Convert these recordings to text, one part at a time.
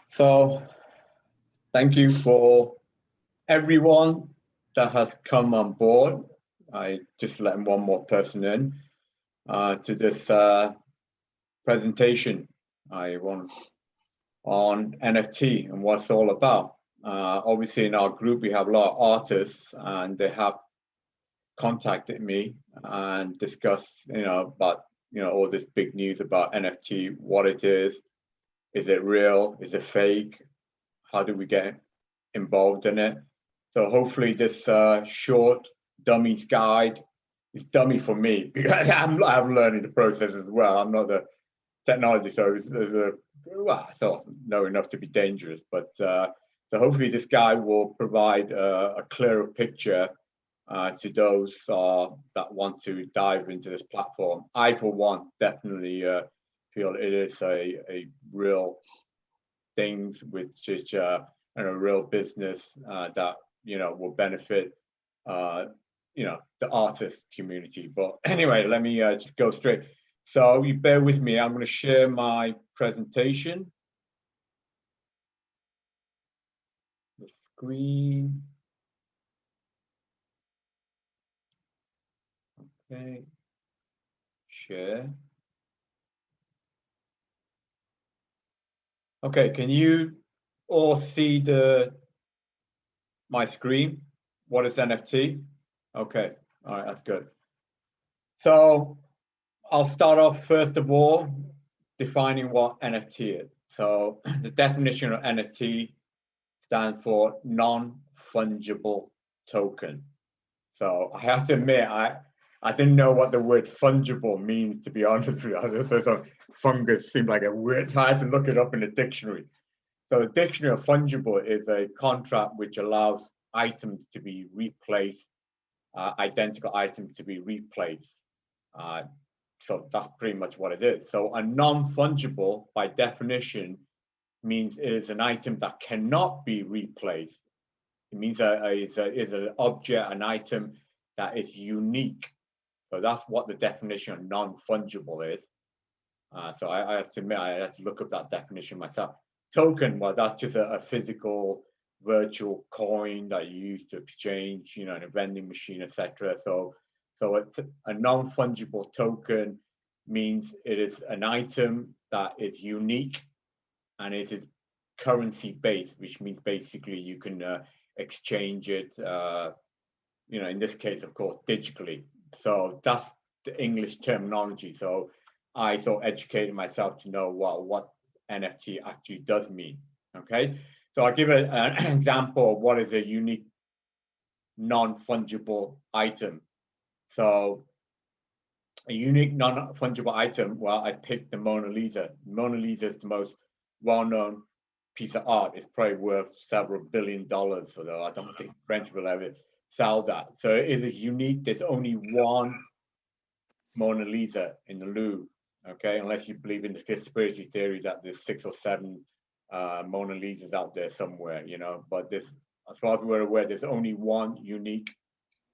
So thank you for everyone that has come on board. I just letting one more person in to this presentation I want on NFT and what it's all about. Obviously in our group we have a lot of artists and they have contacted me and discussed about all this big news about NFT, what it is it real, is it fake, how do we get involved in it. So hopefully this short dummies guide is dummy for me because I'm learning the process as well. I'm not the technology, so I sort of know enough to be dangerous, but so hopefully this guide will provide a clearer picture to those that want to dive into this platform. I, for one, definitely feel it is a real thing, which is a real business that will benefit the artist community. But anyway, let me just go straight. So you bear with me. I'm going to share my presentation. The screen. Okay. Share. Okay, can you all see my screen? What is NFT? Okay, all right, that's good. So I'll start off first of all defining what NFT is. So the definition of NFT stands for non-fungible token. So I have to admit, I didn't know what the word fungible means, to be honest with you. So fungus seemed like a word, so I had to look it up in the dictionary. So the dictionary of fungible is a contract which allows items to be replaced, identical items to be replaced. So that's pretty much what it is. So a non-fungible, by definition, means it is an item that cannot be replaced. It means it's an object, an item that is unique. So that's what the definition of non-fungible is. So I have to admit, I had to look up that definition myself. Token, well, that's just a physical virtual coin that you use to exchange, in a vending machine, etc. So it's a non-fungible token means it is an item that is unique and it is currency based, which means basically you can exchange it, in this case, of course, digitally. So that's the English terminology. So I sort of educated myself to know what NFT actually does mean. Okay, so I'll give an example of what is a unique non-fungible item. So a unique non-fungible item, well, I picked the Mona Lisa. Mona Lisa is the most well-known piece of art. It's probably worth several $1 billion, although I don't think French will ever sell that. So it is unique. There's only one Mona Lisa in the Louvre, okay? Unless you believe in the conspiracy theory that there's 6 or 7 Mona Lisas out there somewhere, But there's, as far as we're aware, there's only one unique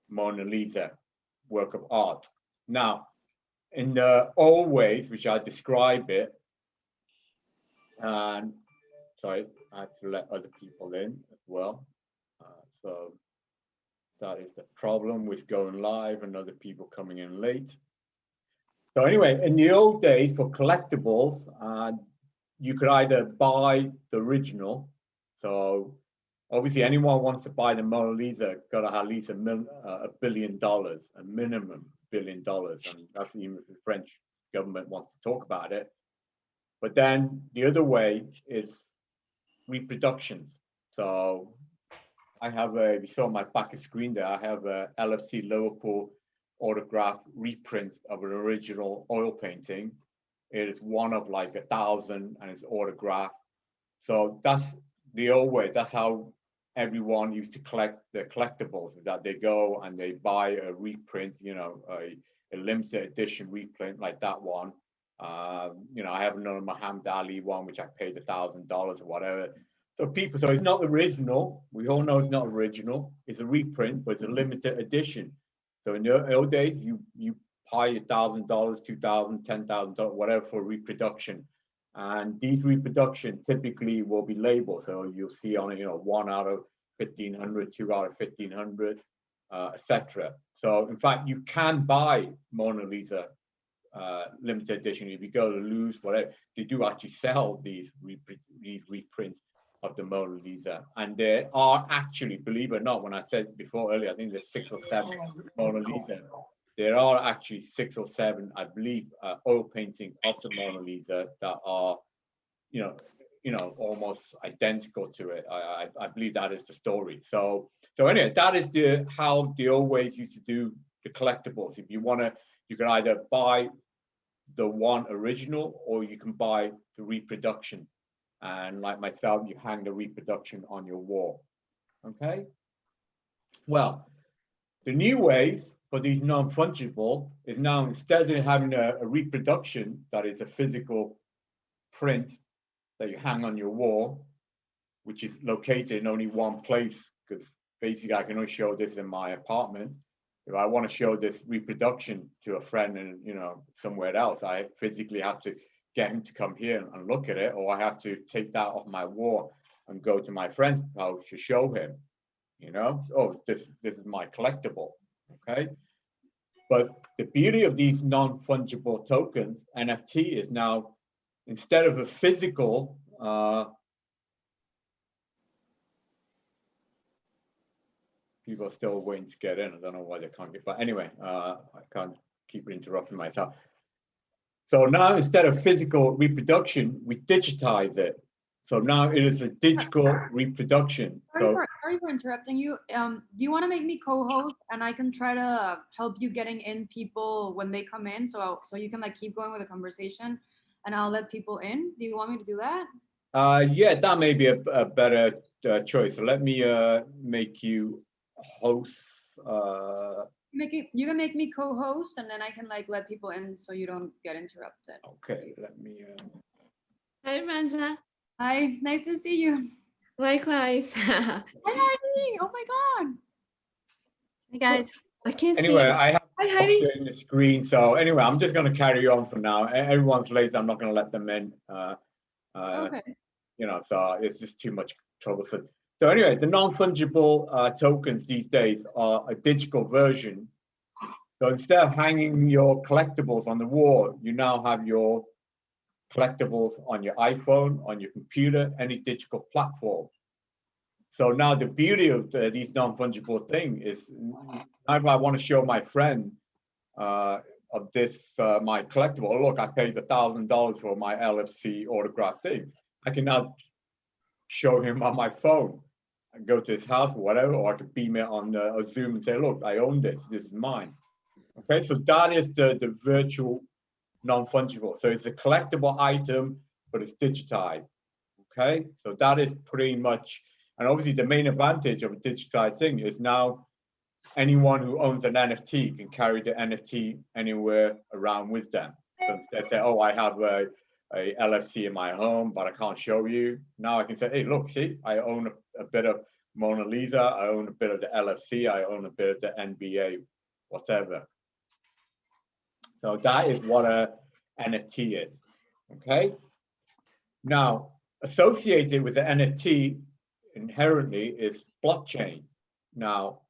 Mona Lisa work of art. Now, in the old ways, which I describe it, and sorry, I have to let other people in as well. So that is the problem with going live and other people coming in late. So anyway, in the old days for collectibles, you could either buy the original. So obviously anyone wants to buy the Mona Lisa got to have at least $1 billion, a minimum $1 billion. And that's even if the French government wants to talk about it. But then the other way is reproductions. So I have if you saw my back of screen there, I have a LFC Liverpool autograph reprint of an original oil painting. It is one of like 1,000 and it's autographed. So that's the old way. That's how everyone used to collect the collectibles, is that they go and they buy a reprint, a limited edition reprint like that one. I have another Muhammad Ali one, which I paid $1,000 or whatever. So it's not original. We all know it's not original. It's a reprint, but it's a limited edition. So in the old days, you pay $1,000, $2,000, $10,000, whatever for reproduction. And these reproduction typically will be labeled. So you'll see on, 1 out of 1,500, 2 out of 1,500, etc. So in fact, you can buy Mona Lisa limited edition. If you go to Louvre, whatever, they do actually sell these reprints of the Mona Lisa. And there are actually, believe it or not, when I said before earlier, I think there's 6 or 7 Mona Lisa. There are actually 6 or 7, I believe, oil painting of the Mona Lisa that are, almost identical to it. I believe that is the story. So anyway, that is how they always used to do the collectibles. If you want to, you can either buy the one original or you can buy the reproduction. And like myself, you hang the reproduction on your wall. Okay. Well, the new ways for these non-fungible is now, instead of having a reproduction that is a physical print that you hang on your wall, which is located in only one place, because basically I can only show this in my apartment. If I want to show this reproduction to a friend and somewhere else, I physically have to get him to come here and look at it, or I have to take that off my wall and go to my friend's house to show him. Oh, this is my collectible. Okay. But the beauty of these non-fungible tokens, NFT, is now, instead of a physical people are still waiting to get in. I don't know why they can't get, but anyway, I can't keep interrupting myself. So now, instead of physical reproduction, we digitize it. So now it is a digital reproduction. Sorry for interrupting you. Do you want to make me co-host, and I can try to help you getting in people when they come in, so you can keep going with the conversation, and I'll let people in. Do you want me to do that? Yeah, that may be a better choice. So let me make you host. You can make me co-host, and then I can let people in so you don't get interrupted. Okay, let me. Hi, Manza. Hi, nice to see you. Likewise. Hi, Heidi. Oh my God. Hey guys. I can't see. Anyway, I have Hi, Heidi. in the screen. So anyway, I'm just going to carry on for now. Everyone's late. I'm not going to let them in. Okay. So it's just too much trouble. So anyway, the non-fungible tokens these days are a digital version. So instead of hanging your collectibles on the wall, you now have your collectibles on your iPhone, on your computer, any digital platform. So now the beauty of these non-fungible thing is, now if I want to show my friend of this, my collectible, oh, look, I paid $1,000 for my LFC autograph thing. I can now show him on my phone and go to his house or whatever, or I could beam it on a Zoom and say, look, I own this, this is mine. Okay, so that is the virtual non-fungible. So it's a collectible item, but it's digitized. Okay, so that is pretty much, and obviously the main advantage of a digitized thing is now anyone who owns an NFT can carry the NFT anywhere around with them. So instead say, oh, I have a LFC in my home, but I can't show you. Now I can say, hey, look, see, I own a bit of Mona Lisa, I own a bit of the LFC, I own a bit of the NBA, whatever. So that is what a NFT is. Okay. Now, associated with the NFT inherently is blockchain. Now,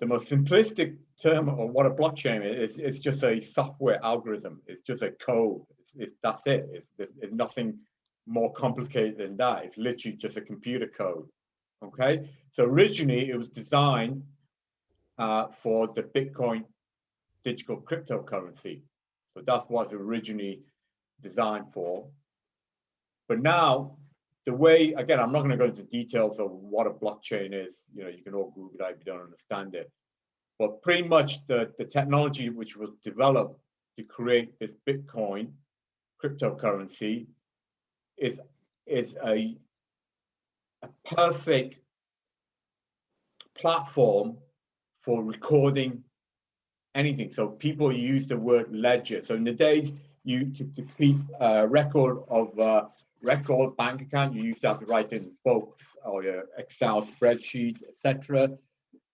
the most simplistic term of what a blockchain is, it's just a software algorithm. It's just a code. That's it. It's nothing more complicated than that. It's literally just a computer code. Okay. So originally it was designed for the Bitcoin digital cryptocurrency. So that's what it's originally designed for. But now, the way, again, I'm not going to go into details of what a blockchain is. You can all Google that if you don't understand it. But pretty much the technology which was developed to create this Bitcoin cryptocurrency is a perfect platform for recording anything. So people use the word ledger. So in the days to keep a record of record bank account, you used to have to write in books or your Excel spreadsheet, etc.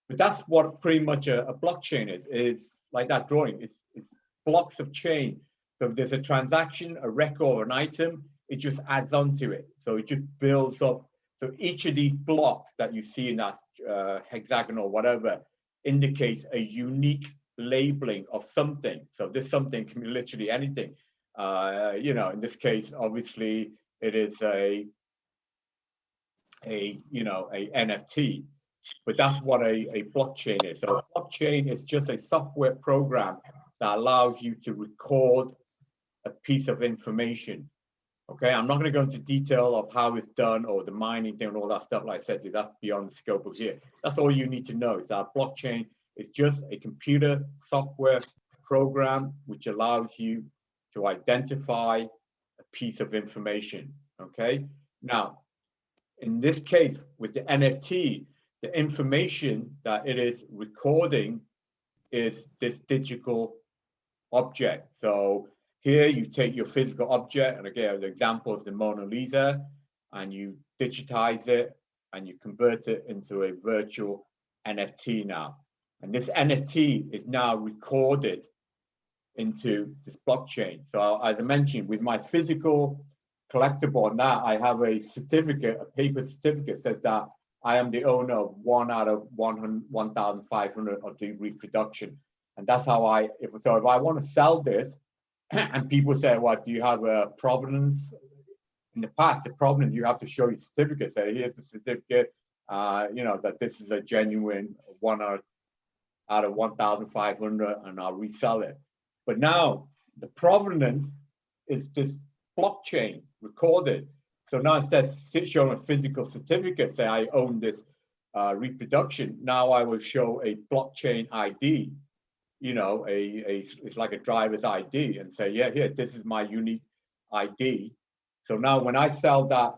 But that's what pretty much a blockchain is. It's like that drawing. It's blocks of chain. So if there's a transaction, a record, or an item, it just adds on to it. So it just builds up. So each of these blocks that you see in that hexagon or whatever indicates a unique labeling of something. So this something can be literally anything. You know, in this case, obviously, it is a NFT, but that's what a blockchain is. So a blockchain is just a software program that allows you to record a piece of information. Okay, I'm not going to go into detail of how it's done or the mining thing and all that stuff. Like I said, that's beyond the scope of here. That's all you need to know is that blockchain is just a computer software program which allows you to identify a piece of information. Okay, now in this case with the NFT, the information that it is recording is this digital object. So here you take your physical object, and again, the example is the Mona Lisa, and you digitize it and you convert it into a virtual NFT now. And this NFT is now recorded into this blockchain. So as I mentioned, with my physical collectible now, I have a certificate, a paper certificate says that I am the owner of 1 out of 1,500 of the reproduction. And that's how if I want to sell this, and people say, well, do you have a provenance? In the past, the provenance, you have to show your certificate. Say, here's the certificate, you know, that this is a genuine 1 out of 1,500, and I'll resell it. But now the provenance is this blockchain recorded. So now instead of showing a physical certificate, say I own this reproduction, now I will show a blockchain ID. You know, it's like a driver's ID, and say, yeah, here, this is my unique ID. So now when I sell that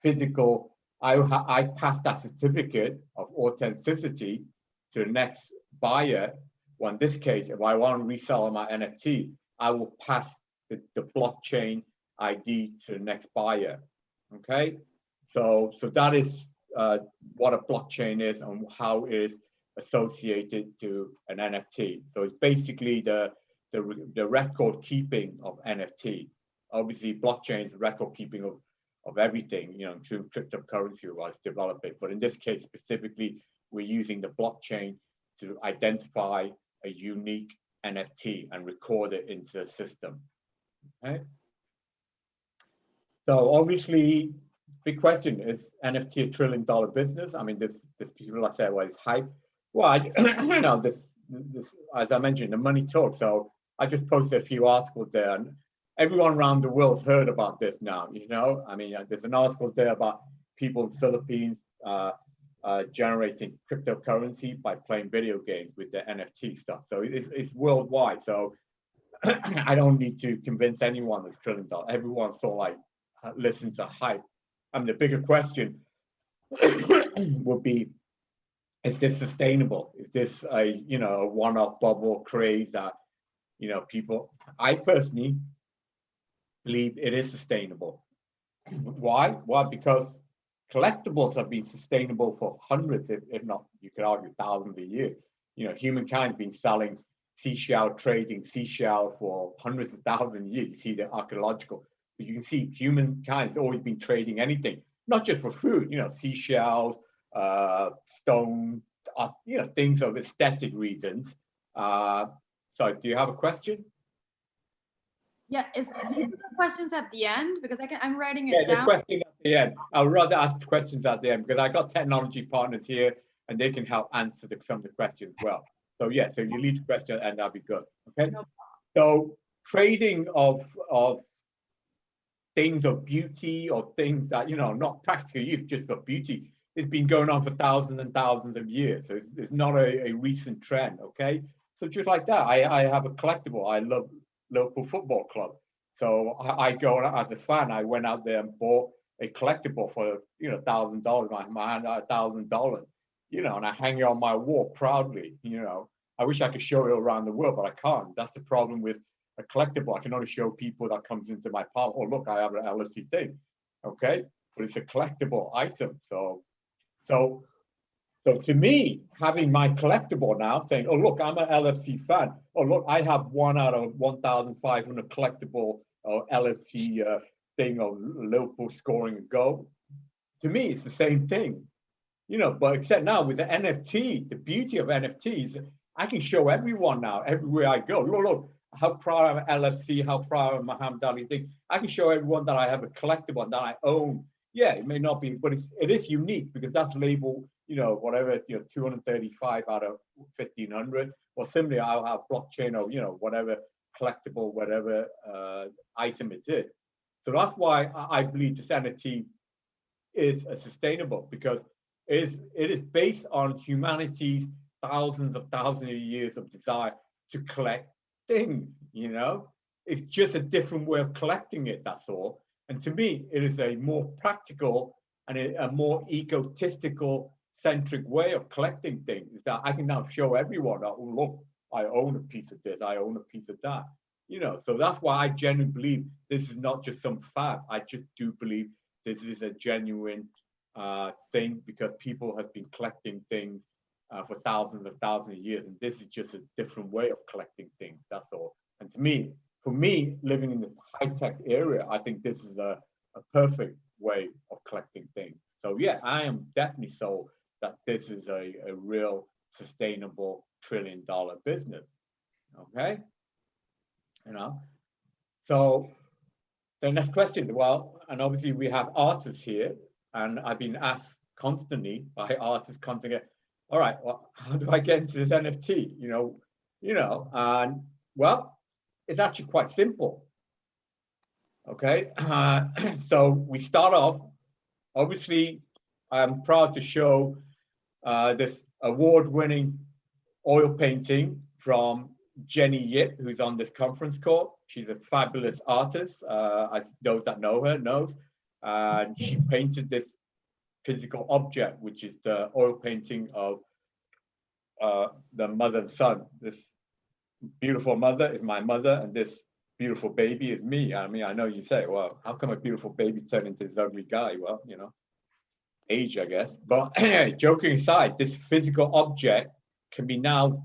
physical, I pass that certificate of authenticity to the next buyer. Well, in this case, if I want to resell my NFT, I will pass the blockchain ID to the next buyer. Okay, so that is what a blockchain is and how it is associated to an NFT. So it's basically the record keeping of NFT. Obviously, blockchain is record keeping of everything, you know, including cryptocurrency while it's developing. But in this case specifically, we're using the blockchain to identify a unique NFT and record it into the system. Okay. So obviously, big question, is NFT a $1 trillion business? I mean, this people that say, well, it's hype. Well, you know, this as I mentioned, the money talks. So I just posted a few articles there, and everyone around the world's heard about this now. You know, I mean, there's an article there about people in the Philippines generating cryptocurrency by playing video games with their NFT stuff. So it's worldwide. So I don't need to convince anyone it's $1 trillion. Everyone sort of like listens to hype. I mean, the bigger question would be, is this sustainable? Is this a, you know, a one-off bubble craze that, you know, people, I personally believe it is sustainable. Why? Why? Because collectibles have been sustainable for hundreds, if not, you could argue thousands of years. You know, humankind has been selling seashell, trading seashell for hundreds of thousands of years. You see the archaeological, but you can see humankind has always been trading anything, not just for food, you know, seashells, stone, you know, things of aesthetic reasons. So do you have a question? Yeah, these are the questions at the end, because I'm writing it down. The question at the end. I'd rather ask the questions at the end because I got technology partners here and they can help answer some of the questions as well. So yeah, so you leave the question and that'd be good. Okay. No. So trading of things of beauty or things that, you know, not practical use, just for beauty, it's been going on for thousands and thousands of years. So it's not a recent trend. Okay. So just like that, I have a collectible. I love local football club. So I go as a fan, I went out there and bought a collectible for, you know, $1,000. My hand $1,000, you know, and I hang it on my wall proudly. You know, I wish I could show it around the world, but I can't. That's the problem with a collectible. I can only show people that comes into my palm. Oh, look, I have an LFT thing. Okay, but it's a collectible item. So So to me, having my collectible now, saying, oh, look, I'm an LFC fan. Oh, look, I have 1 out of 1,500 collectible or LFC thing of Liverpool scoring a goal. To me, it's the same thing, you know, but except now with the NFT, the beauty of NFTs, I can show everyone now, everywhere I go. Look, how proud of LFC, how proud of Muhammad Ali thing. I can show everyone that I have a collectible and that I own. Yeah, it may not be, but it is unique because that's labeled, you know, whatever, you know, 235 out of 1,500. Or similarly, I'll have blockchain or, you know, whatever collectible, whatever item it is. So that's why I believe this NFT is sustainable, because it is based on humanity's thousands of years of desire to collect things, you know. It's just a different way of collecting it, that's all. And to me, it is a more practical and a more egotistical centric way of collecting things, is that I can now show everyone that, oh, look, I own a piece of this, I own a piece of that, you know. So that's why I genuinely believe this is not just some fad. I just do believe this is a genuine thing, because people have been collecting things for thousands of years, and this is just a different way of collecting things, that's all. And to me, for me, living in the high-tech area, I think this is a perfect way of collecting things. So yeah, I am definitely sold that this is a real sustainable trillion-dollar business. Okay, you know. So the next question, well, and obviously we have artists here, and I've been asked constantly by artists constantly, all right, well, how do I get into this NFT? You know, and well, it's actually quite simple. Okay, so we start off. Obviously, I'm proud to show this award-winning oil painting from Jenny Yip, who's on this conference call. She's a fabulous artist, as those that know her knows. And she painted this physical object, which is the oil painting of the mother and son. This beautiful mother is my mother, and this beautiful baby is me. I mean, I know you say, well, how come a beautiful baby turned into this ugly guy? Well, you know, age, I guess. But anyway, joking aside, this physical object can be now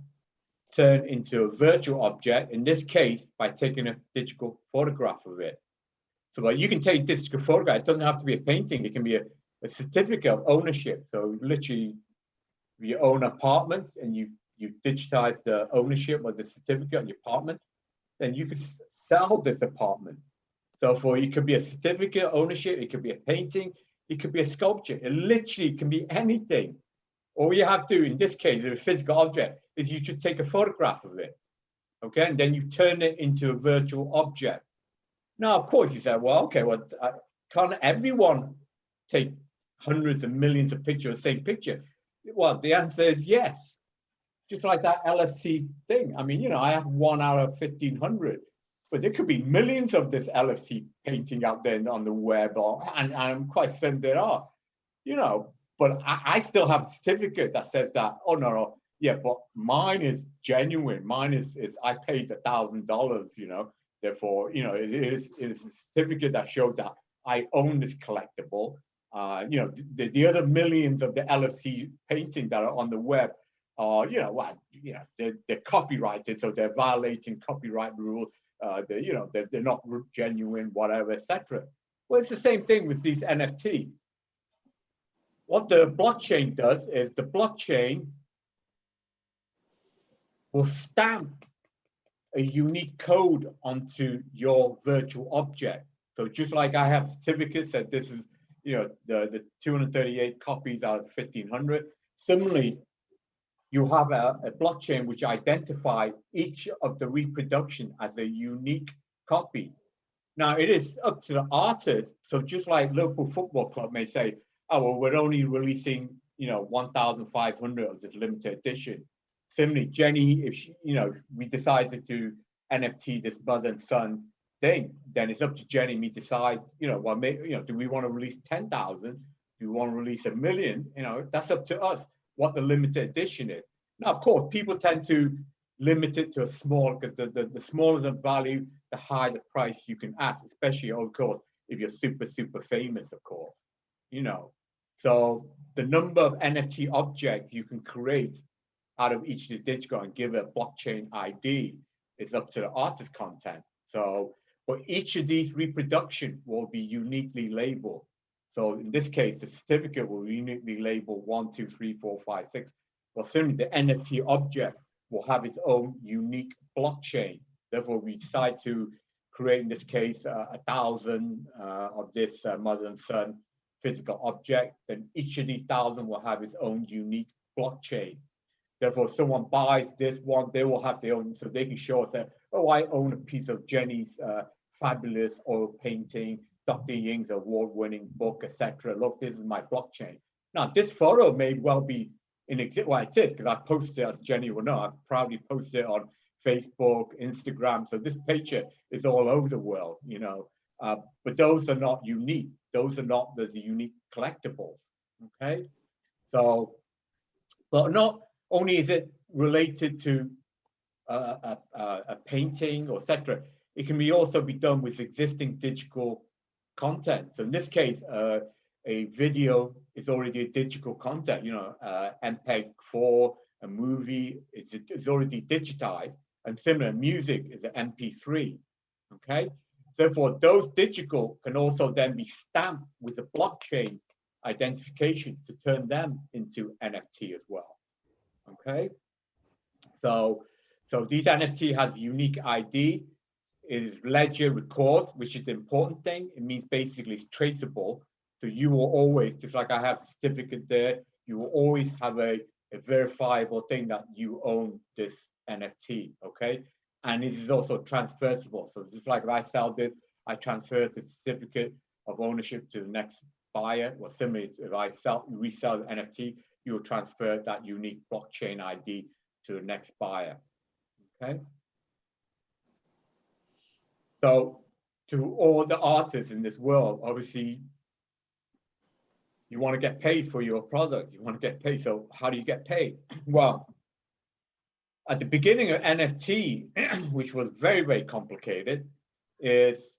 turned into a virtual object, in this case, by taking a digital photograph of it. So well, you can take digital photograph. It doesn't have to be a painting. It can be a certificate of ownership. So literally, if you own an apartment and you digitize the ownership of the certificate of the apartment, then you could sell this apartment. So for it could be a certificate of ownership, it could be a painting, it could be a sculpture. It literally can be anything. All you have to do in this case, a physical object, is you should take a photograph of it, okay, and then you turn it into a virtual object. Now, of course, you say, well, okay, well, can't everyone take hundreds of millions of pictures of the same picture? Well, the answer is yes. Just like that LFC thing. I mean, you know, I have 1 out of 1,500, but there could be millions of this LFC painting out there on the web, and I'm quite certain there are, you know, but I still have a certificate that says that, oh, no, yeah, but mine is genuine. Mine is I paid $1,000, you know, therefore, you know, it is a certificate that shows that I own this collectible. You know, the other millions of the LFC paintings that are on the web are, you know, well, you know, they're copyrighted, so they're violating copyright rules. You know, they're not genuine, whatever, etc. Well, it's the same thing with these NFT. What the blockchain does is the blockchain will stamp a unique code onto your virtual object. So just like I have certificates that this is, you know, the 238 copies out of 1,500. Similarly, you have a blockchain which identifies each of the reproduction as a unique copy. Now, it is up to the artist. So just like local football club may say, oh, well, we're only releasing, you know, 1,500 of this limited edition. Similarly, Jenny, if she, you know, we decided to NFT this mother and son thing, then it's up to Jenny and me to decide, you know, well, maybe, you know, do we want to release 10,000? Do we want to release 1 million? You know, that's up to us what the limited edition is. Now, of course, people tend to limit it to a small, because the smaller the value, the higher the price you can ask, especially, of course, if you're super famous, of course, you know. So the number of NFT objects you can create out of each of the digital and give a blockchain ID is up to the artist content. So for each of these reproduction will be uniquely labeled. So in this case, the certificate will uniquely label 1, 2, 3, 4, 5, 6. Well, similarly, the NFT object will have its own unique blockchain. Therefore, we decide to create, in this case, 1,000 of this mother and son physical object. Then each of these 1,000 will have its own unique blockchain. Therefore, if someone buys this one, they will have their own, so they can show us that, oh, I own a piece of Jenny's fabulous oil painting, Dr. Ying's award-winning book, etc. Look, this is my blockchain. Now, this photo may well be in exist. Well, it is because I posted it, as Jenny will know. I proudly posted it on Facebook, Instagram. So this picture is all over the world, you know. But those are not unique. Those are not the unique collectibles. Okay. So, but not only is it related to a painting or etc. It can be also be done with existing digital content. So in this case, a video is already a digital content. You know, MPEG-4, a movie is already digitized, and similar music is an MP3. Okay, therefore those digital can also then be stamped with the blockchain identification to turn them into NFT as well. Okay, so these NFT has unique ID. It is ledger record, which is the important thing. It means basically it's traceable. So you will always, just like I have a certificate there, you will always have a verifiable thing that you own this NFT, okay? And it is also transferable. So just like if I sell this, I transfer the certificate of ownership to the next buyer. Or similarly, if I resell the NFT, you will transfer that unique blockchain ID to the next buyer, okay? So to all the artists in this world, obviously, you want to get paid for your product. You want to get paid. So how do you get paid? Well, at the beginning of NFT, which was very, very complicated, is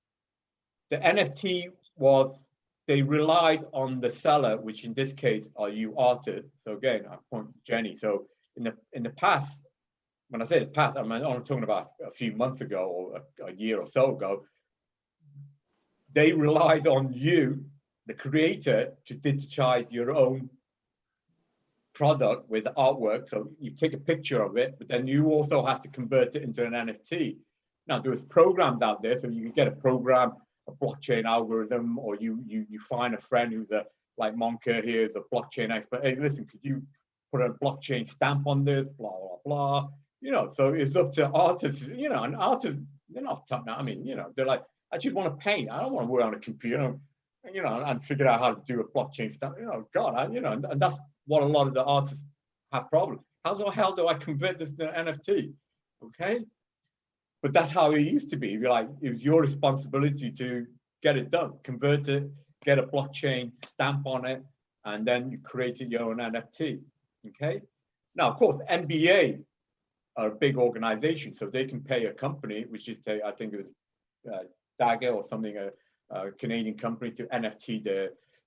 the NFT was, they relied on the seller, which in this case are you artists. So again, I point to Jenny. So in the past, when I say the past, I'm talking about a few months ago or a year or so ago, they relied on you, the creator, to digitize your own product with artwork. So you take a picture of it, but then you also have to convert it into an NFT. Now there's programs out there, so you can get a program, a blockchain algorithm, or you find a friend who's like Monka here, the blockchain expert. Hey, listen, could you put a blockchain stamp on this? Blah blah blah. You know, so it's up to artists. You know, and artists, they're not tough now. I mean, you know, they're like, I just want to paint. I don't want to work on a computer. You know, and figure out how to do a blockchain stamp. You know, God, you know, and that's what a lot of the artists have problems. How the hell do I convert this to an NFT? Okay, but that's how it used to be. You're like, it was your responsibility to get it done, convert it, get a blockchain stamp on it, and then you created your own NFT. Okay, now of course NBA are a big organization, so they can pay a company, which is I think it was Dagger or something, a Canadian company, to NFT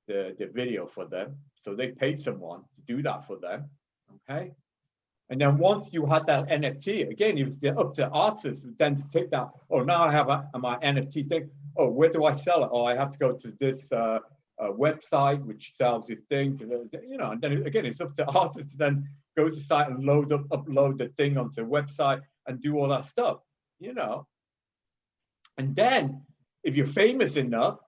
the video for them. So they paid someone to do that for them. Okay, and then once you had that NFT, again, it was up to artists then to take that. Oh, now I have my NFT thing. Oh, where do I sell it? Oh, I have to go to this website which sells this thing. You know, and then again, it's up to artists to then go to the site and upload the thing onto the website and do all that stuff. You know, and then if you're famous enough,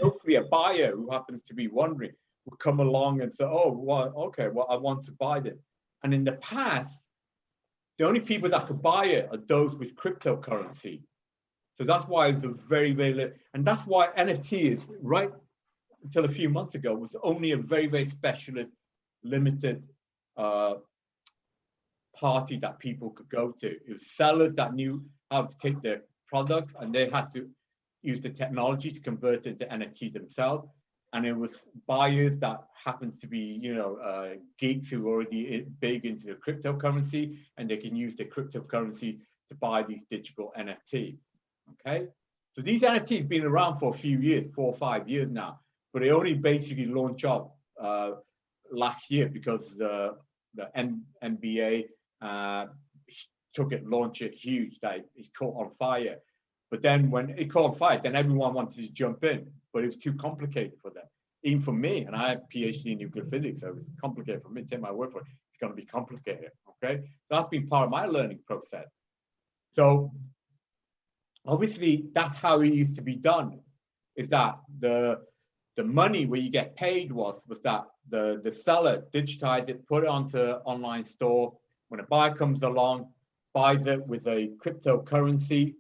hopefully a buyer who happens to be wondering will come along and say, oh, well, okay, well, I want to buy this. And in the past, the only people that could buy it are those with cryptocurrency. So that's why it's a very, very little. And that's why NFT is, right until a few months ago, was only a very, very specialist, limited party that people could go to. It was sellers that knew how to take their products, and they had to use the technology to convert it to NFT themselves. And it was buyers that happens to be, you know, geeks who are already big into the cryptocurrency, and they can use the cryptocurrency to buy these digital NFT. Okay, so these NFTs have been around for a few years, 4 or 5 years now. but it only basically launched up last year because the NBA took it, launched it huge, that it caught on fire. But then when it caught on fire, then everyone wanted to jump in, but it was too complicated for them. Even for me, and I have a PhD in nuclear physics, so it was complicated for me. Take my word for it, it's going to be complicated. Okay, so that's been part of my learning process. So obviously, that's how it used to be done. Is that the money where you get paid was that the seller digitized it, put it onto online store. When a buyer comes along, buys it with a cryptocurrency,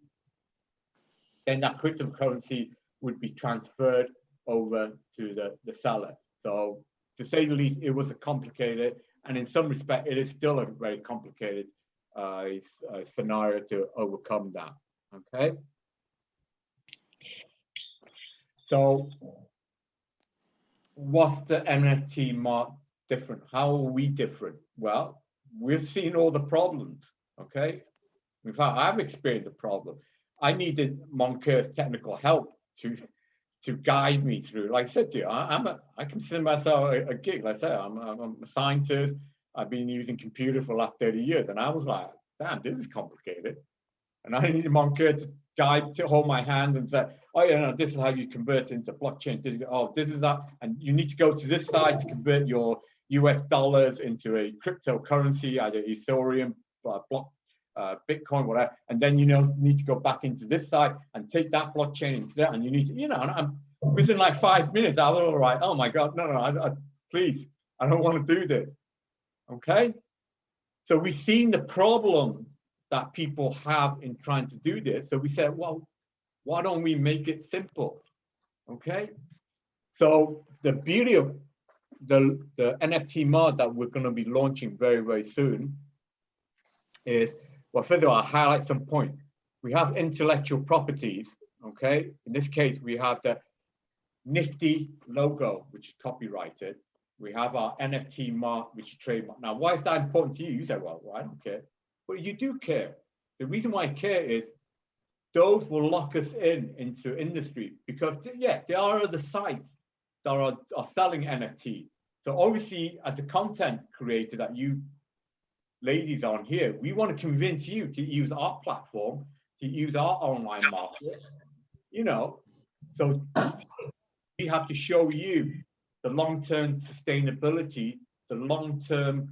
then that cryptocurrency would be transferred over to the seller. So to say the least, it was a complicated, and in some respect, it is still a very complicated scenario to overcome that. Okay. So what's the NFTiMart different? How are we different? Well, we've seen all the problems, okay? In fact, I've experienced the problem. I needed Monkeur's technical help to guide me through. Like I said to you, I consider myself a geek. Like I said, I'm a scientist. I've been using computers for the last 30 years, and I was like, damn, this is complicated. And I needed Moncur to hold my hand and say, oh yeah, no, this is how you convert into blockchain. Oh, this is that, and you need to go to this side to convert your US dollars into a cryptocurrency, either Ethereum, Bitcoin, whatever. And then need to go back into this side and take that blockchain into that. And you need to, and I'm within like 5 minutes. I was all right. Oh my God, no, please, I don't want to do this. Okay, so we've seen the problem that people have in trying to do this. So we said, well, why don't we make it simple? Okay. So the beauty of the NFTiMart that we're going to be launching very, very soon is, well, first of all, I'll highlight some points. We have intellectual properties. Okay. In this case, we have the Nifty logo, which is copyrighted. We have our NFTiMart, which is trademark. Now, why is that important to you? You say, well, I don't care. Well, you do care. The reason why I care is those will lock us into industry, because yeah, there are other sites that are selling NFT. So obviously, as a content creator that you ladies on here, we want to convince you to use our platform, to use our online market, so we have to show you the long-term sustainability, the long-term,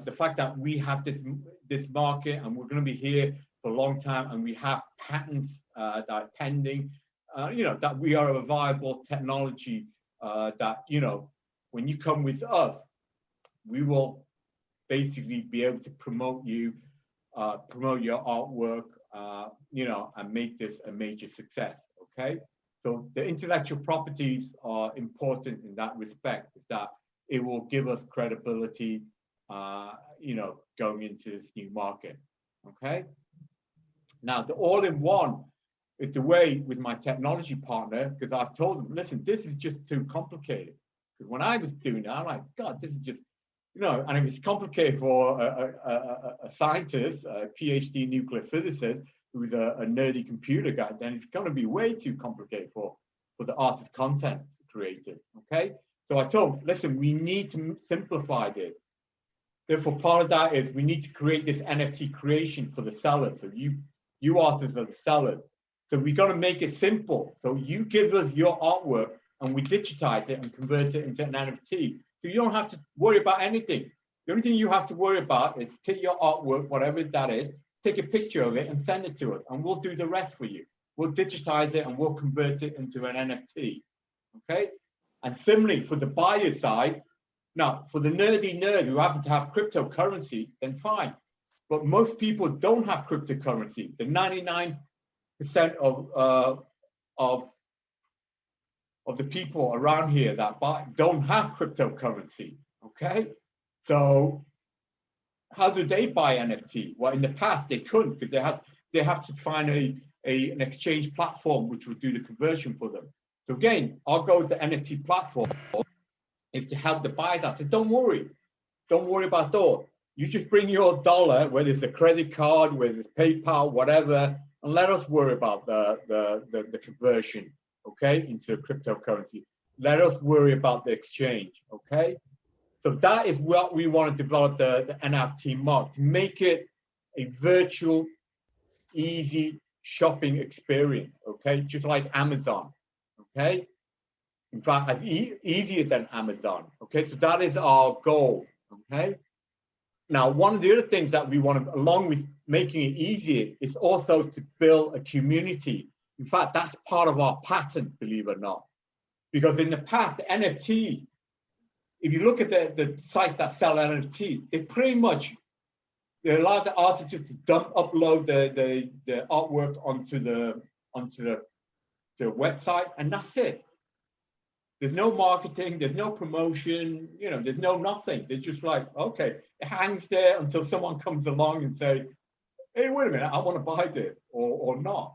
the fact that we have this market and we're going to be here for a long time, and we have patents that are pending, that we are a viable technology, that, when you come with us, we will basically be able to promote you, promote your artwork, and make this a major success, okay? So the intellectual properties are important in that respect, is that it will give us credibility, going into this new market, okay? Now, the all-in-one is the way with my technology partner, because I've told them, listen, this is just too complicated. Because when I was doing it, I'm like, God, this is just, and if it's complicated for a scientist, a PhD nuclear physicist, who's a nerdy computer guy, then it's going to be way too complicated for the artist content creators, okay? So I told them, listen, we need to simplify this. Therefore, part of that is we need to create this NFT creation for the sellers. So you artists are the sellers. So we got to make it simple. So you give us your artwork and we digitize it and convert it into an NFT. So you don't have to worry about anything. The only thing you have to worry about is take your artwork, whatever that is, take a picture of it and send it to us, and we'll do the rest for you. We'll digitize it and we'll convert it into an NFT, okay? And similarly, for the buyer side, now, for the nerdy nerd who happen to have cryptocurrency, then fine. But most people don't have cryptocurrency. The 99% of the people around here that don't have cryptocurrency, okay? So how do they buy NFT? Well, in the past, they couldn't, because they have to find an exchange platform which would do the conversion for them. So again, our goal with the NFT platform is to help the buyers out. So don't worry about that. You just bring your dollar, whether it's a credit card, whether it's PayPal, whatever, and let us worry about the conversion, okay, into cryptocurrency. let us worry about the exchange, okay? So that is what we want to develop the NFTiMart, to make it a virtual, easy shopping experience, okay? Just like Amazon, okay? In fact, as easier than Amazon, okay? So that is our goal, okay? Now, one of the other things that we want to, along with making it easier, is also to build a community. In fact, that's part of our patent, believe it or not. Because in the past, the NFT, if you look at the sites that sell NFT, they pretty much, they allow the artists to upload the artwork onto the website, and that's it. There's no marketing, there's no promotion, you know, there's no nothing. They're just like, okay, it hangs there until someone comes along and say, hey, wait a minute, I want to buy this or not,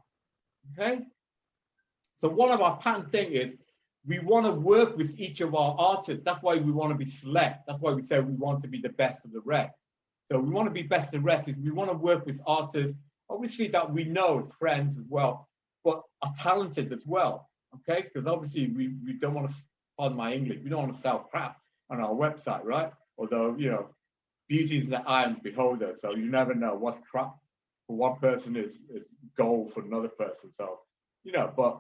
okay? So one of our patent thing is we want to work with each of our artists. That's why we want to be select. That's why we say we want to be the best of the rest. So we want to be best of the rest. We want to work with artists, obviously that we know as friends as well, but are talented as well. Okay, because obviously we don't want to, pardon my English, we don't want to sell crap on our website, right? Although, you know, beauty is the eye of the beholder, so you never know what's crap for one person is gold for another person. So, you know, but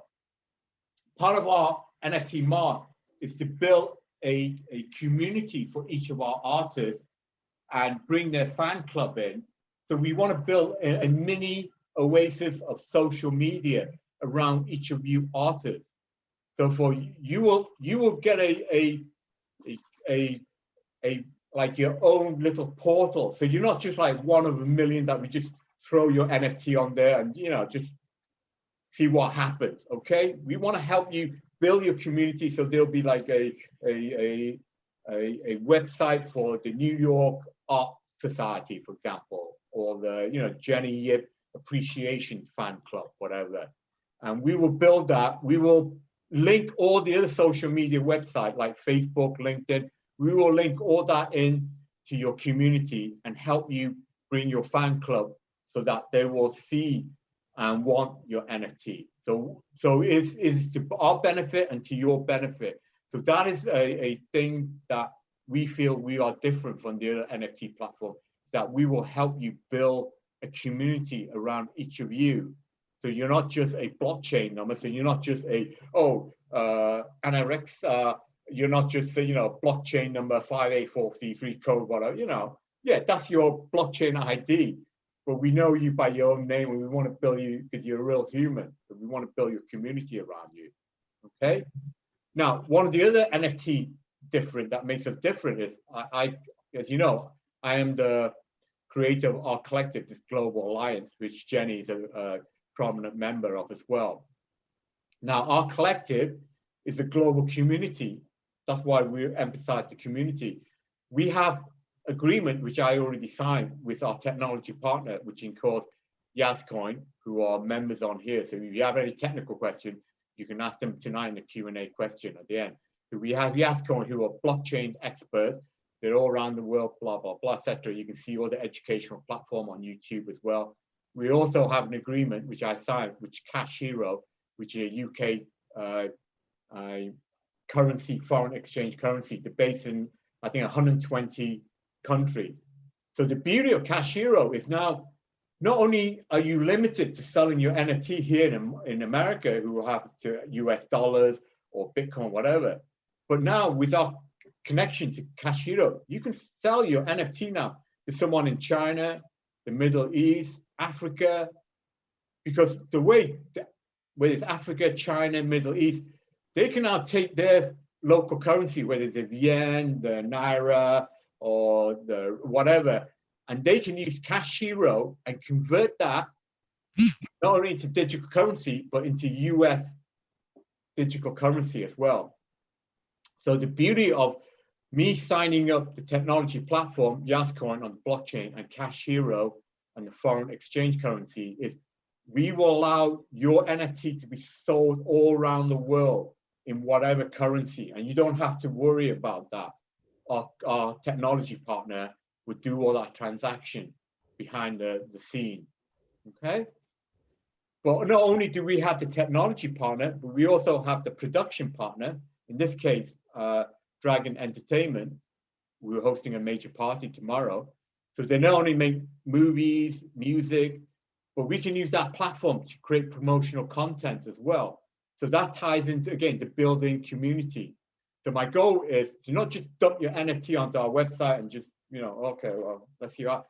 part of our NFTiMart is to build a community for each of our artists and bring their fan club in. So we want to build a mini oasis of social media around each of you artists. So for you will get a like your own little portal. So you're not just like one of a million that we just throw your NFT on there and, you know, just see what happens. Okay, we want to help you build your community. So there'll be like a website for the New York Art Society, for example, or the, you know, Jenny Yip Appreciation Fan Club, whatever. And we will build that. We will link all the other social media websites like Facebook, LinkedIn. We will link all that in to your community and help you bring your fan club so that they will see and want your NFT. So it's to our benefit and to your benefit. So that is a thing that we feel we are different from the other NFT platform, that we will help you build a community around each of you. So you're not just a blockchain number. So you're not just a, NRX, you're not just, you know, blockchain number 584C3 code, whatever, you know. Yeah, that's your blockchain ID. But we know you by your own name, and we want to build you because you're a real human. So we want to build your community around you. Okay. Now, one of the other NFT that makes us different is I as you know, I am the creator of our collective, this global alliance, which Jenny is a prominent member of as well. Now, our collective is a global community. That's why we emphasize the community. We have agreement, which I already signed with our technology partner, which includes Yazcoin, who are members on here. So if you have any technical question, you can ask them tonight in the Q&A question at the end. So we have Yazcoin, who are blockchain experts. They're all around the world, blah, blah, blah, etc. You can see all the educational platform on YouTube as well. We also have an agreement, which I signed, which Cash Hero, which is a UK currency, foreign exchange currency, they're based in, I think, 120 countries. So the beauty of Cash Hero is now, not only are you limited to selling your NFT here in America, who happens to US dollars or Bitcoin, whatever, but now with our connection to Cash Hero, you can sell your NFT now to someone in China, the Middle East, Africa, because the way, whether it's Africa, China, Middle East, they can now take their local currency, whether it's the yen, the naira, or the whatever, and they can use Cash Hero and convert that not only into digital currency, but into US digital currency as well. So the beauty of me signing up the technology platform, Yazcoin on the blockchain, and Cash Hero and the foreign exchange currency is we will allow your NFT to be sold all around the world in whatever currency, and you don't have to worry about that. Our technology partner would do all that transaction behind the scene, okay? But not only do we have the technology partner, but we also have the production partner, in this case, Dragon Entertainment, we're hosting a major party tomorrow. So they not only make movies, music, but we can use that platform to create promotional content as well. So that ties into, again, the building community. So my goal is to not just dump your NFT onto our website and just, okay, well, let's see how.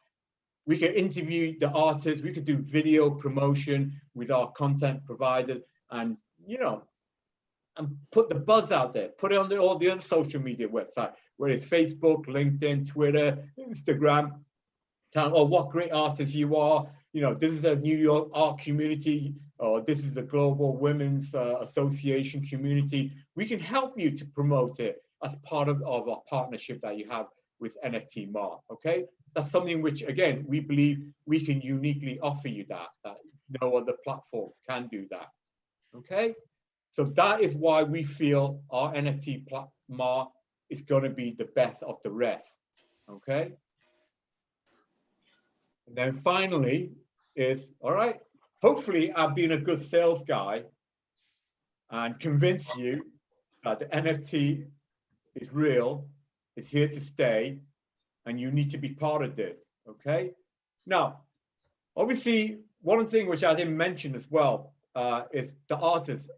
We can interview the artists, we could do video promotion with our content providers, and, and put the buzz out there, put it on all the other social media websites, whether it's Facebook, LinkedIn, Twitter, Instagram, tell them, what great artists you are. This is a New York art community, or this is the Global Women's Association community. We can help you to promote it as part of our partnership that you have with NFTiMart, okay? That's something which, again, we believe we can uniquely offer you that no other platform can do that, okay? So that is why we feel our NFTiMart is going to be the best of the rest, okay? And then finally is, all right, hopefully I've been a good sales guy and convinced you that the NFT is real, it's here to stay, and you need to be part of this, okay? Now, obviously, one thing which I didn't mention as well is the artists.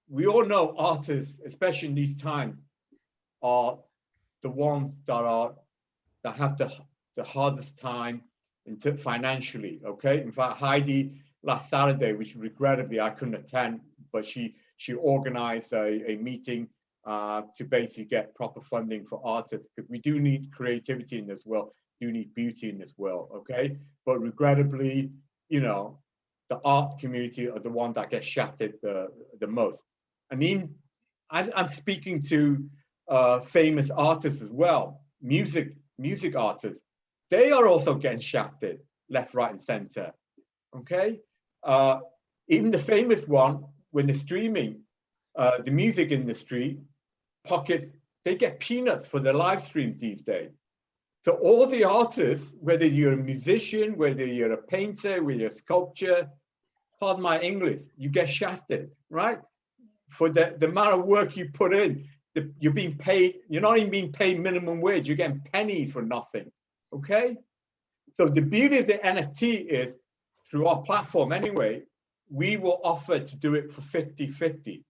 We all know artists, especially in these times, are the ones that have the hardest time financially, okay? In fact, Heidi last Saturday, which regrettably I couldn't attend, but she organized a meeting to basically get proper funding for artists, because we do need creativity in this world, do need beauty in this world, okay? But regrettably, the art community are the one that gets shafted the most. I mean, I'm speaking to famous artists as well, music artists. They are also getting shafted left, right, and center, okay? Even the famous one, when they're streaming, the music industry, pockets, they get peanuts for their live streams these days. So all the artists, whether you're a musician, whether you're a painter, whether you're a sculptor, pardon my English, you get shafted, right? For the amount of work you put in, you're being paid, you're not even being paid minimum wage, you're getting pennies for nothing, okay? So the beauty of the NFT is, through our platform anyway, we will offer to do it for 50-50,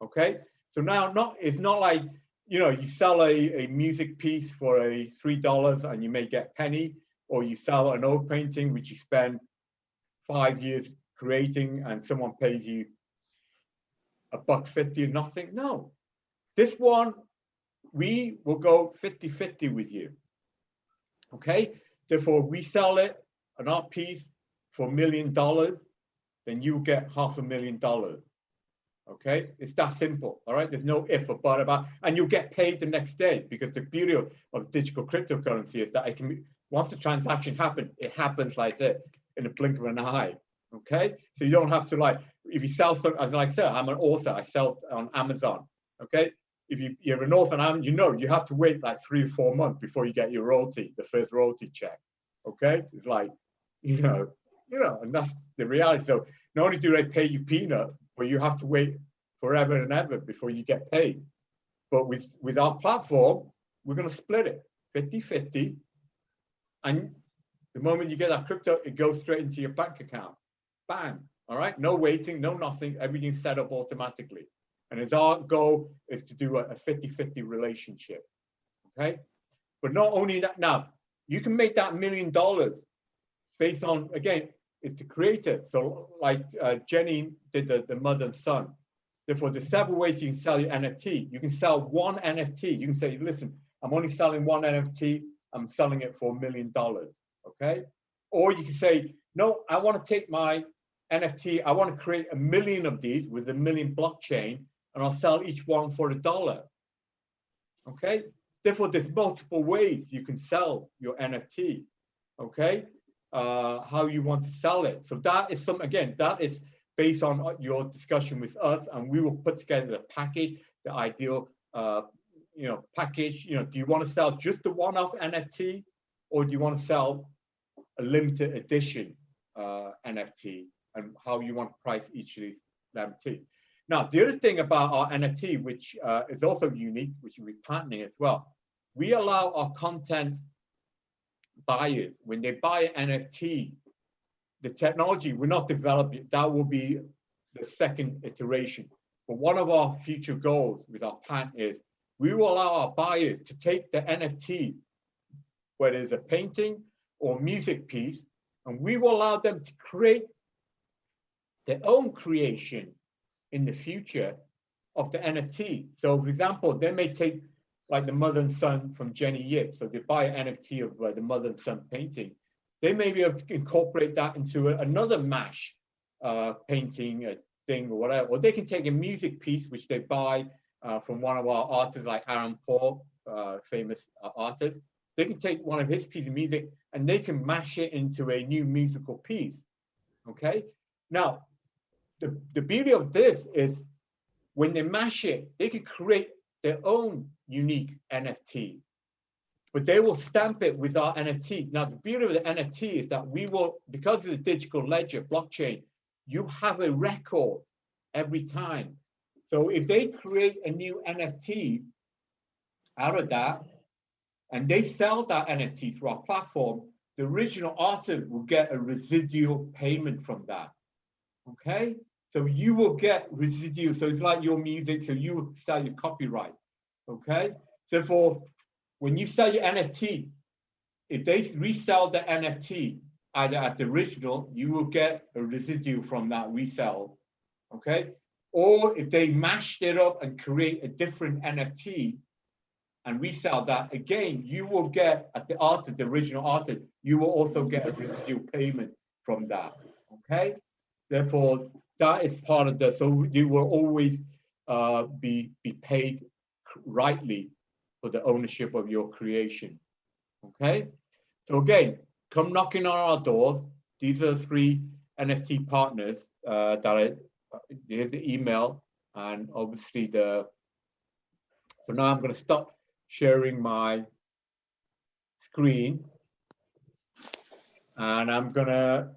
okay? So now it's not like, you sell a music piece for $3 and you may get a penny, or you sell an old painting which you spend 5 years creating and someone pays you $1.50 or nothing. No, this one, we will go 50-50 with you, okay? Therefore, we sell it, an art piece, for $1 million, then you get $500,000. Okay, it's that simple. All right, there's no if or but about, and you'll get paid the next day, because the beauty of digital cryptocurrency is that it can be, once the transaction happens, it happens like that in a blink of an eye. Okay, so you don't have to, like, if you sell something, as like I said, I'm an author, I sell on Amazon. Okay, if you're an author on Amazon, you have to wait like 3 or 4 months before you get your royalty, the first royalty check. Okay, it's like, and that's the reality. So not only do they pay you peanut, but you have to wait forever and ever before you get paid. But with our platform, we're going to split it 50-50. And the moment you get that crypto, it goes straight into your bank account. Bang. All right. No waiting, no nothing. Everything's set up automatically. And as our goal is to do a 50-50 relationship. Okay. But not only that, now you can make that $1 million based on, again, it's the creator. So like Jenny did the mother and son. Therefore, there's several ways you can sell your NFT. You can sell one NFT. You can say, listen, I'm only selling one NFT. I'm selling it for $1 million. Okay. Or you can say, no, I want to take my NFT. I want to create 1 million of these with 1 million blockchain, and I'll sell each one for $1. Okay. Therefore, there's multiple ways you can sell your NFT. Okay. How you want to sell it. So that is again, that is based on your discussion with us, and we will put together the package, the ideal, package. Do you want to sell just the one-off NFT, or do you want to sell a limited edition NFT, and how you want to price each of these NFT? Now, the other thing about our NFT, which is also unique, which we're patenting as well, we allow our content buyers, when they buy an NFT, the technology we're not developing, that will be the second iteration. But one of our future goals with our patent is we will allow our buyers to take the NFT, whether it's a painting or music piece, and we will allow them to create their own creation in the future of the NFT. So for example, they may take like the mother and son from Jenny Yip. So they buy an NFT of the mother and son painting. They may be able to incorporate that into another MASH painting thing or whatever. Or they can take a music piece, which they buy from one of our artists like Aaron Paul, famous artist. They can take one of his pieces of music and they can mash it into a new musical piece, okay? Now, the beauty of this is when they mash it, they can create their own unique NFT, but they will stamp it with our NFT. Now, the beauty of the NFT is that we will, because of the digital ledger blockchain, you have a record every time. So if they create a new NFT out of that, and they sell that NFT through our platform, the original artist will get a residual payment from that, okay? So you will get residual, so it's like your music, so you will sell your copyright, okay? So for when you sell your NFT, if they resell the NFT, either as the original, you will get a residual from that resell, okay? Or if they mashed it up and create a different NFT and resell that, again, you will get, as the artist, the original artist, you will also get a residual payment from that, okay? Therefore, that is part of the, so you will always be paid rightly for the ownership of your creation, okay? So again, come knocking on our doors. These are the 3 NFT partners here's the email, and obviously so now I'm going to stop sharing my screen, and I'm going to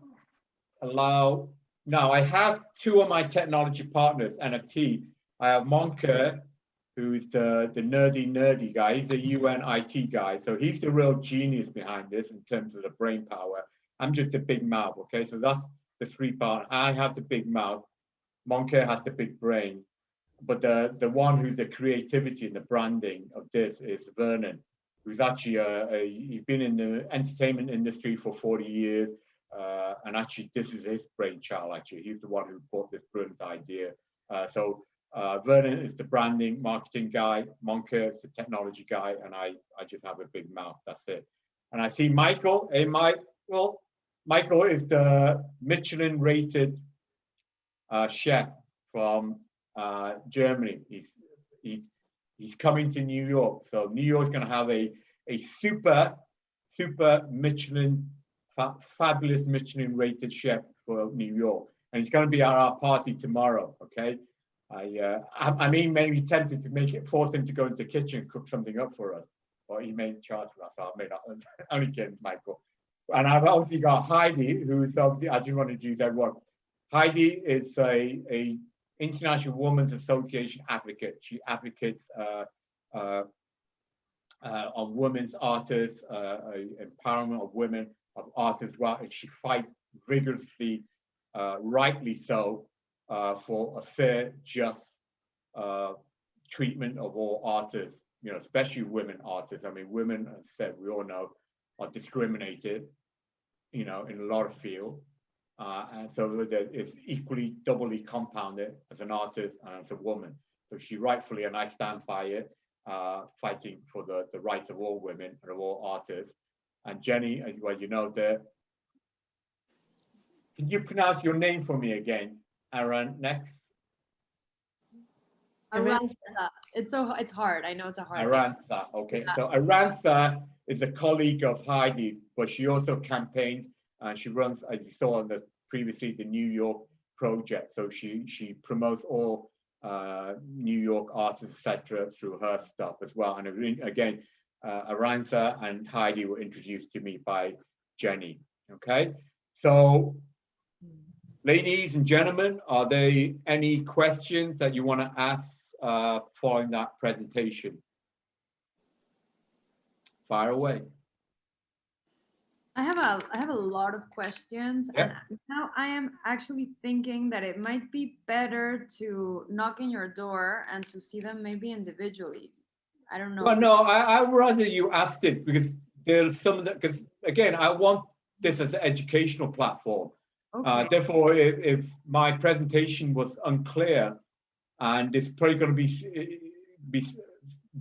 allow, now I have 2 of my technology partners, NFT. I have Monker, who's the nerdy guy. He's a UN IT guy. So he's the real genius behind this in terms of the brain power. I'm just a big mouth, okay? So that's the 3 partners. I have the big mouth. Monker has the big brain. But the one who's the creativity and the branding of this is Vernon, who's actually he's been in the entertainment industry for 40 years. And actually, this is his brainchild, actually. He's the one who brought this brilliant idea. Vernon is the branding, marketing guy. Monker is the technology guy. And I just have a big mouth. That's it. And I see Michael. Hey, Mike. Well, Michael is the Michelin-rated chef from Germany. He's coming to New York. So New York's going to have a super Michelin, fabulous Michelin-rated chef for New York, and he's going to be at our party tomorrow. Okay, I mean, maybe tempted to force him to go into the kitchen and cook something up for us, or he may charge for us. I may not. Only kidding, Michael. And I've obviously got Heidi, who's obviously, I just want to introduce everyone. Heidi is a International Women's Association advocate. She advocates on women's artists, empowerment of women, of artists, well, and she fights vigorously, rightly so, for a fair, just treatment of all artists, you know, especially women artists. I mean, women, as I said, we all know, are discriminated, you know, in a lot of fields. And so it's equally, doubly compounded as an artist and as a woman. So she rightfully, and I stand by it, fighting for the rights of all women and of all artists. And Jenny, as well, you know, can you pronounce your name for me again, Aaron? Next. Aranza. It's hard. I know it's a hard. Aranza. Okay. Yeah. So Aranza is a colleague of Heidi, but she also campaigns and she runs, as you saw previously, the New York project. So she promotes all New York artists, etc., through her stuff as well. And again, Aranza and Heidi were introduced to me by Jenny. Okay, so ladies and gentlemen, are there any questions that you want to ask following that presentation? Fire away. I have a lot of questions, Yeah. and now I am actually thinking that it might be better to knock in your door and to see them maybe individually. I don't know. Well, no, I would rather you ask this because there's some of that, because again, I want this as an educational platform. Okay. Therefore, if my presentation was unclear, and there's probably going to be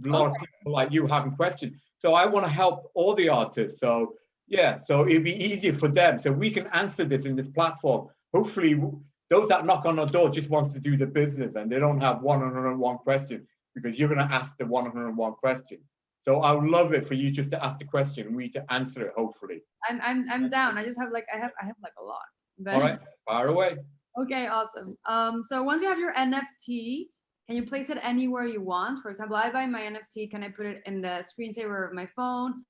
a lot of people like you having questions. So I want to help all the artists. So yeah, so it'd be easier for them. So we can answer this in this platform. Hopefully, those that knock on the door just wants to do the business and they don't have 101 questions because you're going to ask the 101 question. So I would love it for you just to ask the question and we to answer it. Hopefully. I'm down. I just have like I have like a lot. But... All right, fire away. Okay, awesome. So once you have your NFT, can you place it anywhere you want? For example, I buy my NFT. Can I put it in the screensaver of my phone,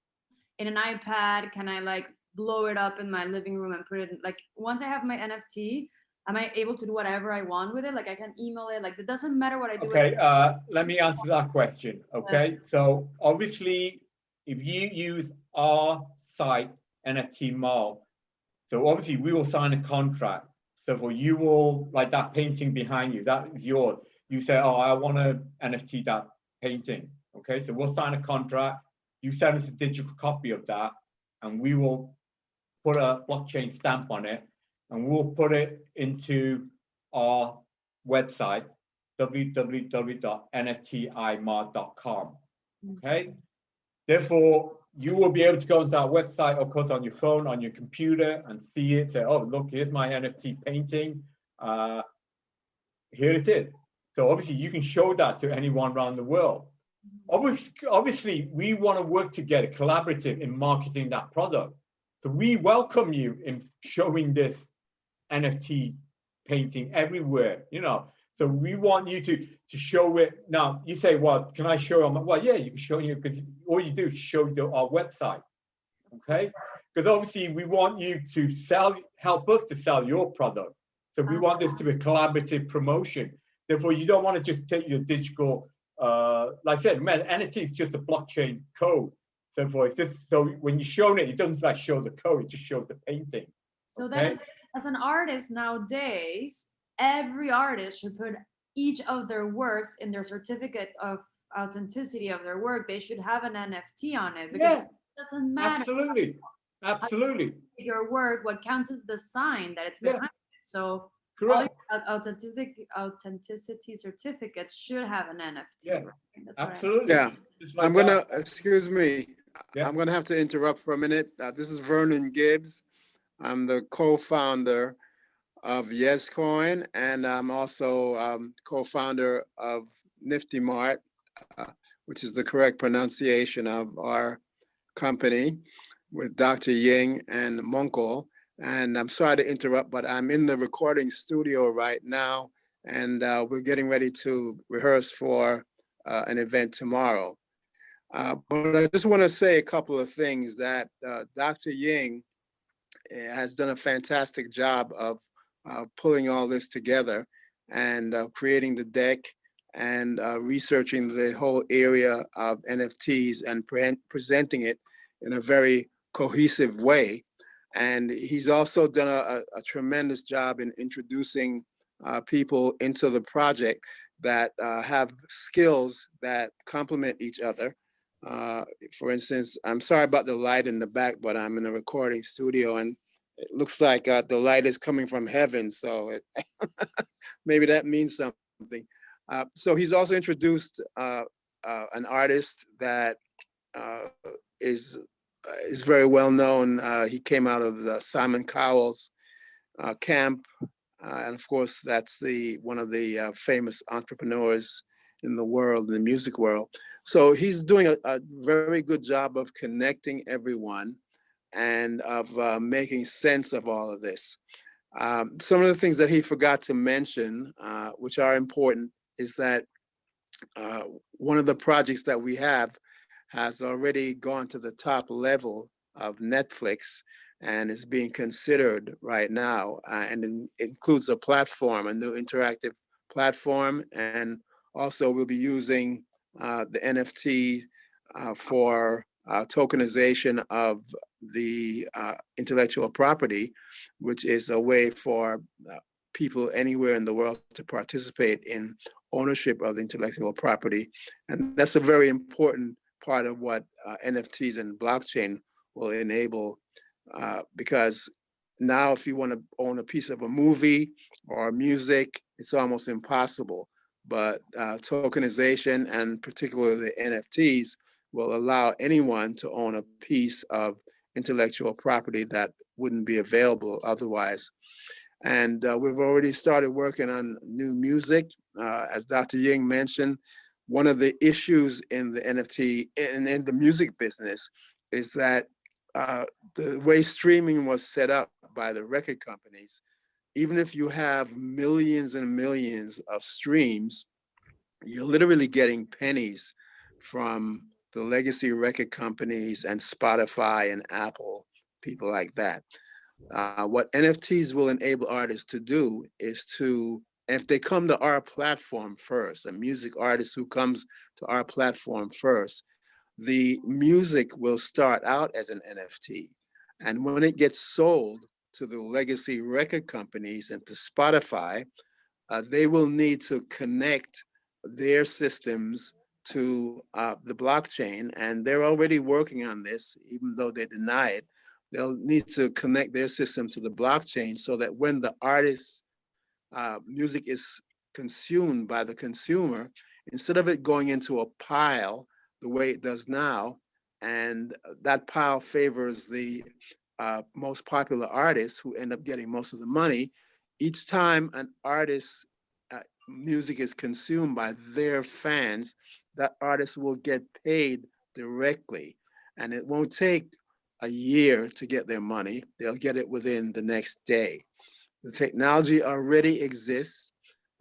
in an iPad? Can I like blow it up in my living room and put it in, like once I have my NFT, am I able to do whatever I want with it? Like I can email it. Like it doesn't matter what I do. Okay, let me answer that question. Okay, so obviously, if you use our site NFTiMart, so obviously we will sign a contract. So for you will, like that painting behind you, that is yours. You say, oh, I want to NFT that painting. Okay, so we'll sign a contract. You send us a digital copy of that, and we will put a blockchain stamp on it, and we'll put it into our website, www.nftimart.com. Okay, therefore, you will be able to go into our website, of course, on your phone, on your computer, and see it. Say, oh, look, here's my NFT painting. Here it is. So obviously, you can show that to anyone around the world. Obviously, we want to work together, collaborative in marketing that product. So we welcome you in showing this NFT painting everywhere. You know, so we want you to show it. Now you say, well, can I show them? Well, yeah, you can show you because all you do is show our website. Okay, because obviously we want you to help us to sell your product. So we want this to be a collaborative promotion. Therefore, you don't want to just take your digital, like I said, man, NFT is just a blockchain code. So for it's just so when you're showing it, it doesn't like show the code; it just shows the painting. So that is, as an artist nowadays, every artist should put each of their works in their certificate of authenticity of their work. They should have an NFT on it because it doesn't matter. Absolutely. Your work, what counts is the sign that it's behind it. So correct. All your authenticity certificates should have an NFT. Yeah, right? absolutely. Yeah, like I'm gonna, excuse me, Yeah. I'm gonna have to interrupt for a minute. This is Vernon Gibbs. I'm the co-founder of YesCoin, and I'm also co-founder of NFTiMart, which is the correct pronunciation of our company, with Dr. Ying and Munkel. And I'm sorry to interrupt, but I'm in the recording studio right now, and we're getting ready to rehearse for an event tomorrow. But I just want to say a couple of things that Dr. Ying has done a fantastic job of pulling all this together and creating the deck and researching the whole area of NFTs and presenting it in a very cohesive way. And he's also done a tremendous job in introducing people into the project that have skills that complement each other. For instance, I'm sorry about the light in the back, but I'm in a recording studio and it looks like the light is coming from heaven. So maybe that means something. So he's also introduced an artist that is very well known. He came out of the Simon Cowell's camp. And of course, that's one of the famous entrepreneurs in the world, in the music world. So he's doing a very good job of connecting everyone and of making sense of all of this. Some of the things that he forgot to mention, which are important, is that one of the projects that we have has already gone to the top level of Netflix, and is being considered right now, and it includes a platform, a new interactive platform, and also we'll be using the NFT for tokenization of the intellectual property, which is a way for people anywhere in the world to participate in ownership of the intellectual property. And that's a very important part of what NFTs and blockchain will enable, because now if you want to own a piece of a movie or music, it's almost impossible. But tokenization, and particularly the NFTs, will allow anyone to own a piece of intellectual property that wouldn't be available otherwise. And we've already started working on new music. As Dr. Ying mentioned, one of the issues in the NFT, in the music business, is that the way streaming was set up by the record companies, even if you have millions and millions of streams, you're literally getting pennies from the legacy record companies and Spotify and Apple, people like that. What NFTs will enable artists to do is to, if they come to our platform first, a music artist who comes to our platform first, the music will start out as an NFT. And when it gets sold to the legacy record companies and to Spotify, they will need to connect their systems to the blockchain. And they're already working on this, even though they deny it. They'll need to connect their system to the blockchain so that when the artist's music is consumed by the consumer, instead of it going into a pile the way it does now, and that pile favors the most popular artists who end up getting most of the money, each time an artist's music is consumed by their fans, that artist will get paid directly. And it won't take a year to get their money. They'll get it within the next day. The technology already exists,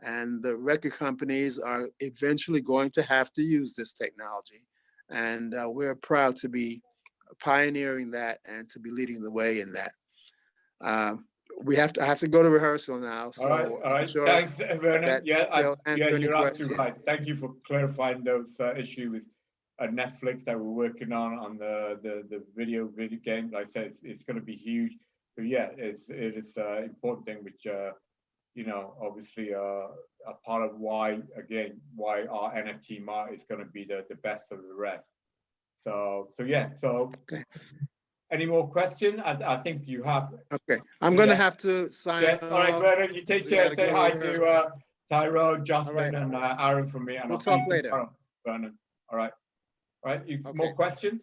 and the record companies are eventually going to have to use this technology. And we're proud to be pioneering that and to be leading the way in that. I have to go to rehearsal now. So all right. Sure Thanks, Vernon. Yeah, you're absolutely questions. right. Thank you for clarifying those issues with Netflix that we're working on the video game. Like I said, it's going to be huge. So yeah, it is an important thing, which obviously a part of why our NFTiMart is going to be the best of the rest. So yeah. So okay. Any more questions? I think you have. Okay, I'm going to have to sign off. All right, Vernon, you take care. Say hi to Tyrone, Jocelyn, and Aaron from me. And we'll talk later. Tomorrow, Vernon. All right. Okay. More questions?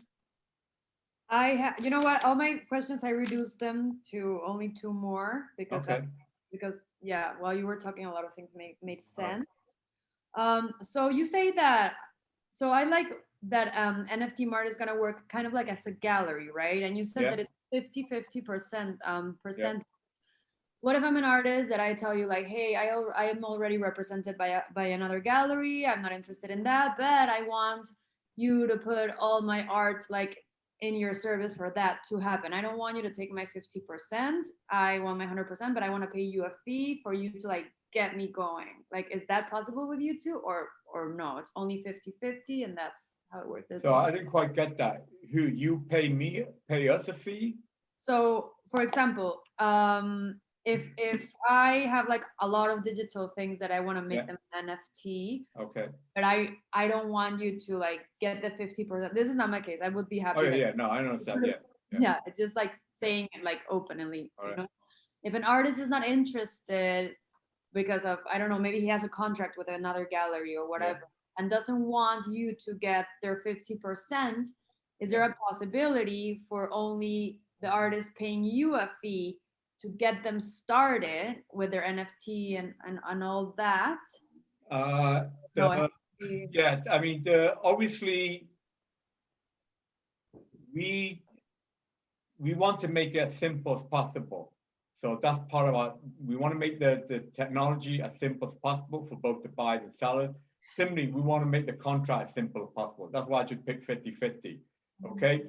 You know what? All my questions, I reduced them to only 2 more because yeah, while you were talking, a lot of things made sense. So you say that. So I like that NFTiMart is gonna work kind of like as a gallery, right? And you said that it's 50-50% percent. What if I'm an artist that I tell you like, hey, I am already represented by another gallery. I'm not interested in that, but I want you to put all my art like in your service for that to happen. I don't want you to take my 50%. I want my 100%, but I want to pay you a fee for you to like get me going. Like, is that possible with you too, or no? It's only 50-50, and that's how it works. So I didn't quite get that. Who you pay us a fee? So, for example, if I have like a lot of digital things that I want to make them an NFT, okay, but I don't want you to like get the 50%. This is not my case. I would be happy. Oh yeah, no, I understand. Yeah, it's just like saying it like openly. You know? If an artist is not interested because of, I don't know, maybe he has a contract with another gallery or whatever, and doesn't want you to get their 50%, is there a possibility for only the artist paying you a fee to get them started with their NFT and all that? Yeah, I mean, obviously we want to make it as simple as possible. So that's part of we want to make the technology as simple as possible for both the buyers and sellers. Similarly, we want to make the contract as simple as possible. That's why I just picked 50-50. Okay,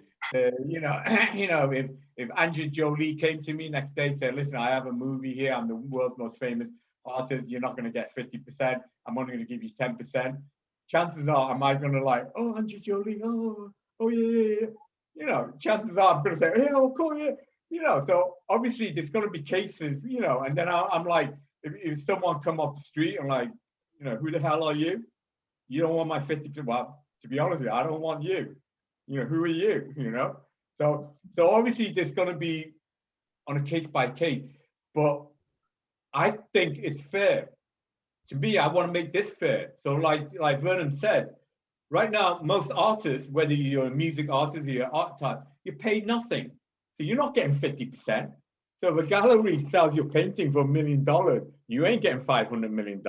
you know, if Angelina Jolie came to me next day and said, "Listen, I have a movie here. I'm the world's most famous artist. You're not going to get 50%. I'm only going to give you 10%." Chances are, am I going to like, "Oh, Angelina Jolie, oh yeah. You know, chances are I'm going to say, "Yeah, oh cool, yeah." You know, so obviously there's going to be cases, you know, and then I'm like, if someone come off the street and like, you know, who the hell are you? You don't want my 50%. Well, to be honest with you, I don't want you. You know, who are you? You know, so obviously there's going to be on a case by case, but I think it's fair. To me, I want to make this fair. So like Vernon said, right now most artists, whether you're a music artist or you're an art type, you pay nothing. So you're not getting 50%. So if a gallery sells your painting for $1 million, you ain't getting $500 million.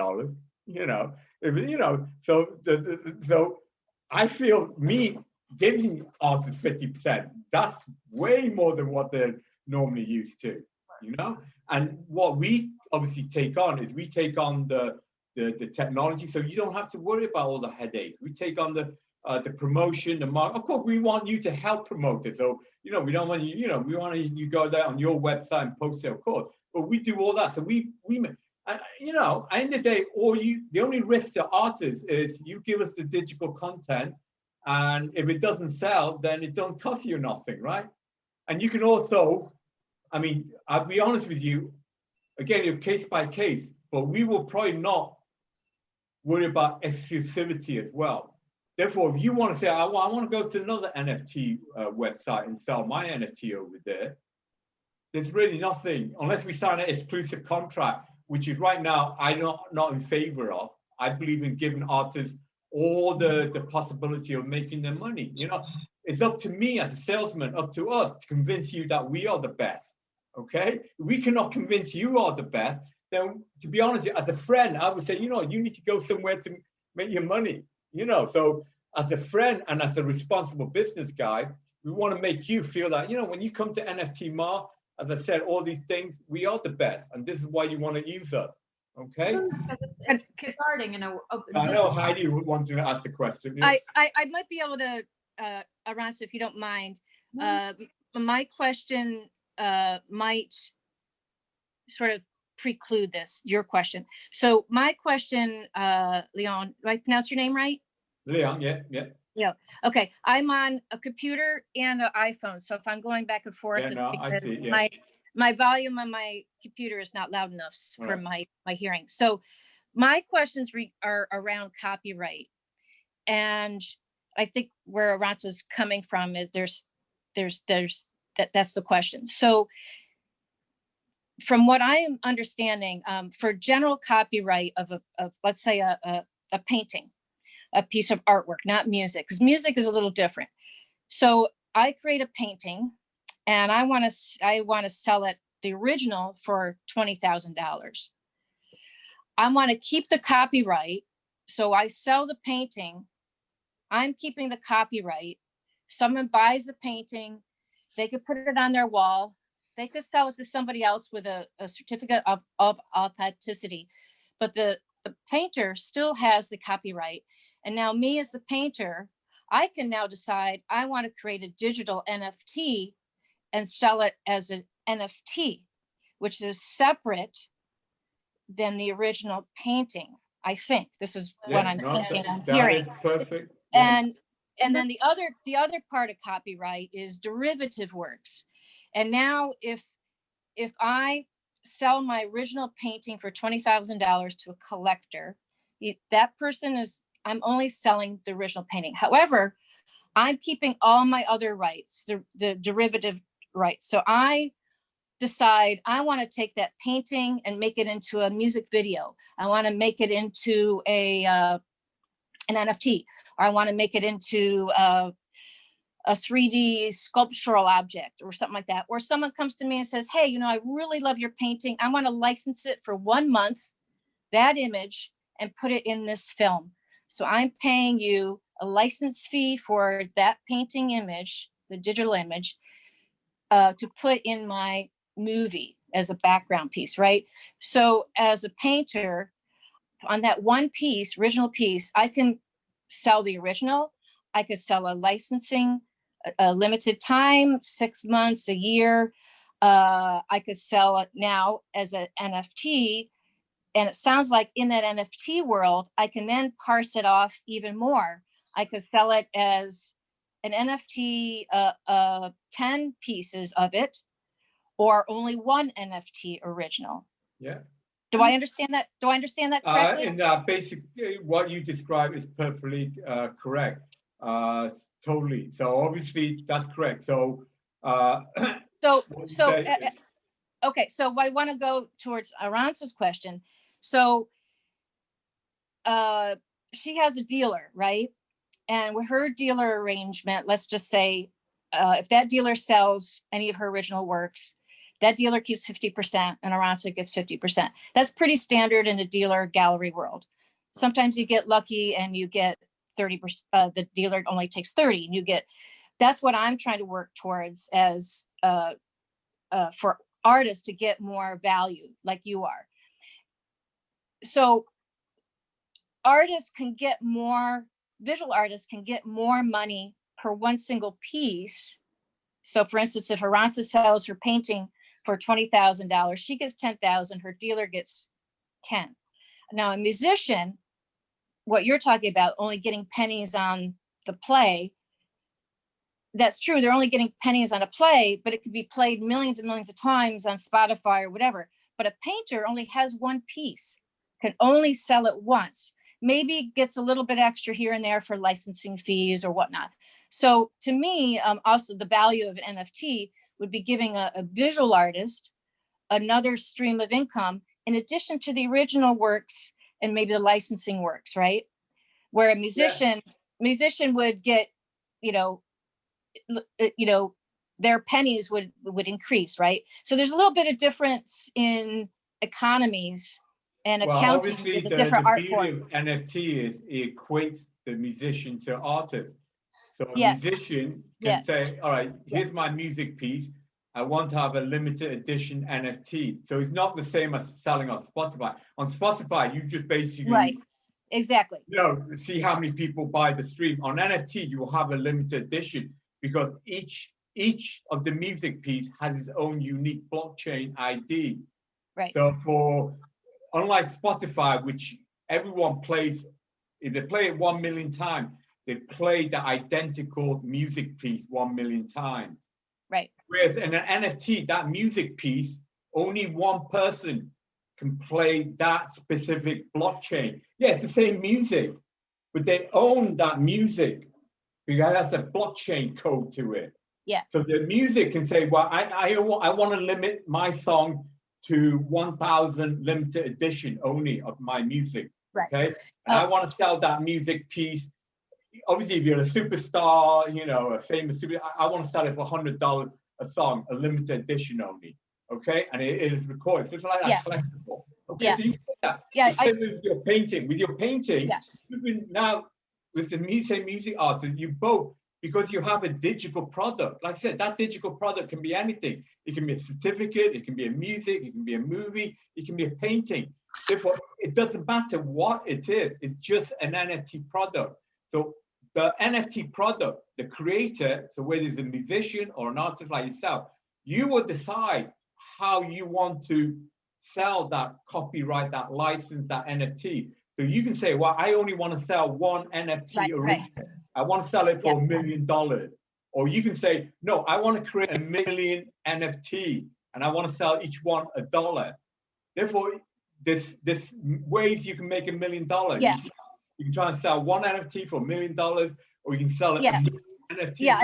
You know, so I feel me giving artists 50%, that's way more than what they're normally used to, you know? And what we obviously take on is we take on the technology, so you don't have to worry about all the headaches. We take on the promotion, the market. Of course, we want you to help promote it. So, you know, we don't want you, you know, we want you to go there on your website and post it, of course. But we do all that. So we you know, at the end of the day, the only risk to artists is you give us the digital content, and if it doesn't sell, then it don't cost you nothing, right? And you can also, I mean, I'll be honest with you, again, you're case by case, but we will probably not worry about exclusivity as well. Therefore, if you want to say, I want to go to another NFT website and sell my NFT over there, there's really nothing, unless we sign an exclusive contract, which is right now, I'm not in favor of. I believe in giving artists all the possibility of making their money. You know, it's up to me as a salesman, up to us to convince you that we are the best, okay? If we cannot convince you are the best, then to be honest, as a friend, I would say, you know, you need to go somewhere to make your money, you know? So as a friend and as a responsible business guy, we want to make you feel that, you know, when you come to NFTiMart, as I said, all these things, we are the best. And this is why you want to use us, okay? It's starting, you know. I know Heidi wants to ask the question. Yes. I might be able to, Aranza, if you don't mind. My question might sort of preclude your question. So my question, Leong, do I pronounce your name right? Leong, yeah. Yeah. Okay. I'm on a computer and an iPhone. So if I'm going back and forth, it's because I see, yeah. my volume on my computer is not loud enough for my hearing. So my questions are around copyright. And I think where Aranza's coming from is that's the question. So from what I am understanding, for general copyright of let's say a painting, a piece of artwork, not music, because music is a little different. So I create a painting and I want to sell it, the original, for $20,000. I want to keep the copyright. So I sell the painting. I'm keeping the copyright. Someone buys the painting. They could put it on their wall. They could sell it to somebody else with a certificate of authenticity. But the painter still has the copyright. And now me as the painter, I can now decide I want to create a digital NFT and sell it as an NFT, which is separate than the original painting. I think this is what I'm thinking. I'm hearing. That is perfect. And then the other part of copyright is derivative works. And now if I sell my original painting for $20,000 to a collector, that person is, I'm only selling the original painting. However, I'm keeping all my other rights, the derivative rights. So I decide I want to take that painting and make it into a music video. I want to make it into an NFT, or I want to make it into a 3D sculptural object or something like that. Or someone comes to me and says, hey, you know, I really love your painting. I want to license it for 1 month, that image, and put it in this film. So I'm paying you a license fee for that painting image, the digital image, to put in my movie as a background piece, right? So as a painter, on that one piece, original piece, I can sell the original. I could sell a licensing a limited time, 6 months, a year. I could sell it now as an NFT. And it sounds like in that NFT world, I can then parse it off even more. I could sell it as an NFT, 10 pieces of it, or only one NFT original. Yeah. Do I understand that? Do I understand that correctly? And basically, what you described is perfectly correct. Totally. So obviously, that's correct. So. Okay. So I want to go towards Aranza's question. So, she has a dealer, right? And with her dealer arrangement, let's just say, if that dealer sells any of her original works, that dealer keeps 50% and Aranza gets 50%. That's pretty standard in the dealer gallery world. Sometimes you get lucky and you get 30%, the dealer only takes 30 and you get, that's what I'm trying to work towards as for artists to get more value like you are. So artists can get more, visual artists can get more money per one single piece. So for instance, if Aranza sells her painting for $20,000, she gets 10,000, her dealer gets 10. Now a musician, what you're talking about, only getting pennies on the play, that's true, they're only getting pennies on a play, but it could be played millions and millions of times on Spotify or whatever. But a painter only has one piece, can only sell it once. Maybe gets a little bit extra here and there for licensing fees or whatnot. So to me, also the value of an NFT would be giving a visual artist another stream of income in addition to the original works and maybe the licensing works, right? Where a musician would get, their pennies would increase, right? So there's a little bit of difference in economies and accounting. Obviously, the beauty of NFT is it equates the musician to artist. So a musician can say, all right, here's my music piece. I want to have a limited edition NFT. So it's not the same as selling on Spotify. On Spotify, you just basically exactly. See how many people buy the stream. On NFT, you will have a limited edition because each of the music piece has its own unique blockchain ID. Right. So unlike Spotify, which everyone plays, if they play it 1 million times, they play the identical music piece 1 million times. Right. Whereas in an NFT, that music piece, only one person can play that specific blockchain. Yeah, it's the same music, but they own that music because it has a blockchain code to it. Yeah. So the music can say, well, I want to limit my song to 1,000 limited edition only of my music. Right. Okay. And I want to sell that music piece. Obviously, if you're a superstar, a famous superstar, I want to sell it for $100 a song, a limited edition only. Okay. And it is recorded. So it's like that collectible. Okay. Yeah. So you get that. Yeah. With your painting, now with the same music artist, you both, because you have a digital product. Like I said, that digital product can be anything. It can be a certificate, it can be a music, it can be a movie, it can be a painting. Therefore, it doesn't matter what it is, it's just an NFT product. So the NFT product, the creator, so whether it's a musician or an artist like yourself, you will decide how you want to sell that copyright, that license, that NFT. So you can say, well, I only want to sell one NFT original. Right. I want to sell it for $1 million. Or you can say, no, I want to create 1 million NFT and I want to sell each one $1. Therefore, there's ways you can make $1 million. Yeah. You can try and sell one NFT for $1 million, or you can sell it NFT. Yeah,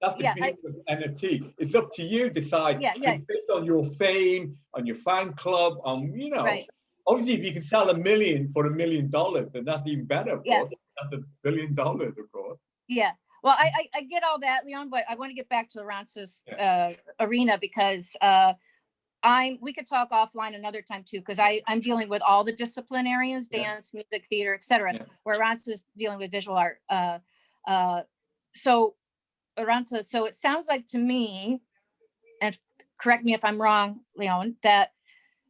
that's the beauty of NFT. It's up to you to decide. It's based on your fame, on your fan club, on Right. Obviously, if you can sell $1 million for $1 million, then that's even better. Of course. That's $1 billion, of course. Yeah. Well, I get all that, Leong, but I want to get back to Aranza's arena because we could talk offline another time too, because I'm dealing with all the discipline areas, dance, music, theater, etc. Where Aranza's dealing with visual art. So Aranza, so it sounds like to me, and correct me if I'm wrong, Leong, that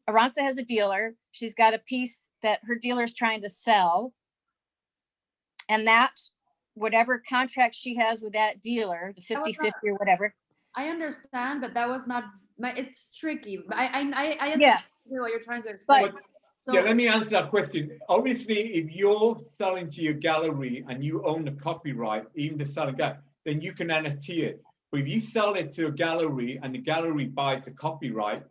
Aranza has a dealer. She's got a piece that her dealer is trying to sell. And that whatever contract she has with that dealer, the That was 50/50 or whatever. I understand, but that was not it's tricky. I Yeah. understand what you're trying to explain. But So yeah, let me answer that question. Obviously, if you're selling to your gallery and you own the copyright, even the selling guy, then you can NFT it. But if you sell it to a gallery and the gallery buys the copyright,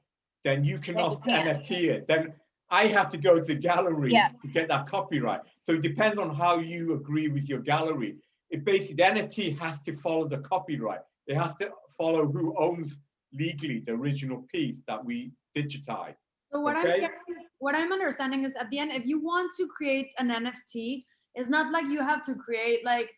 then you Then you cannot can't. NFT it. Then I have to go to the gallery Yeah. to get that copyright. So it depends on how you agree with your gallery. It basically, the NFT has to follow the copyright. It has to follow who owns legally the original piece that we digitize. So Okay. what I'm understanding is at the end, if you want to create an NFT, it's not like you have to create like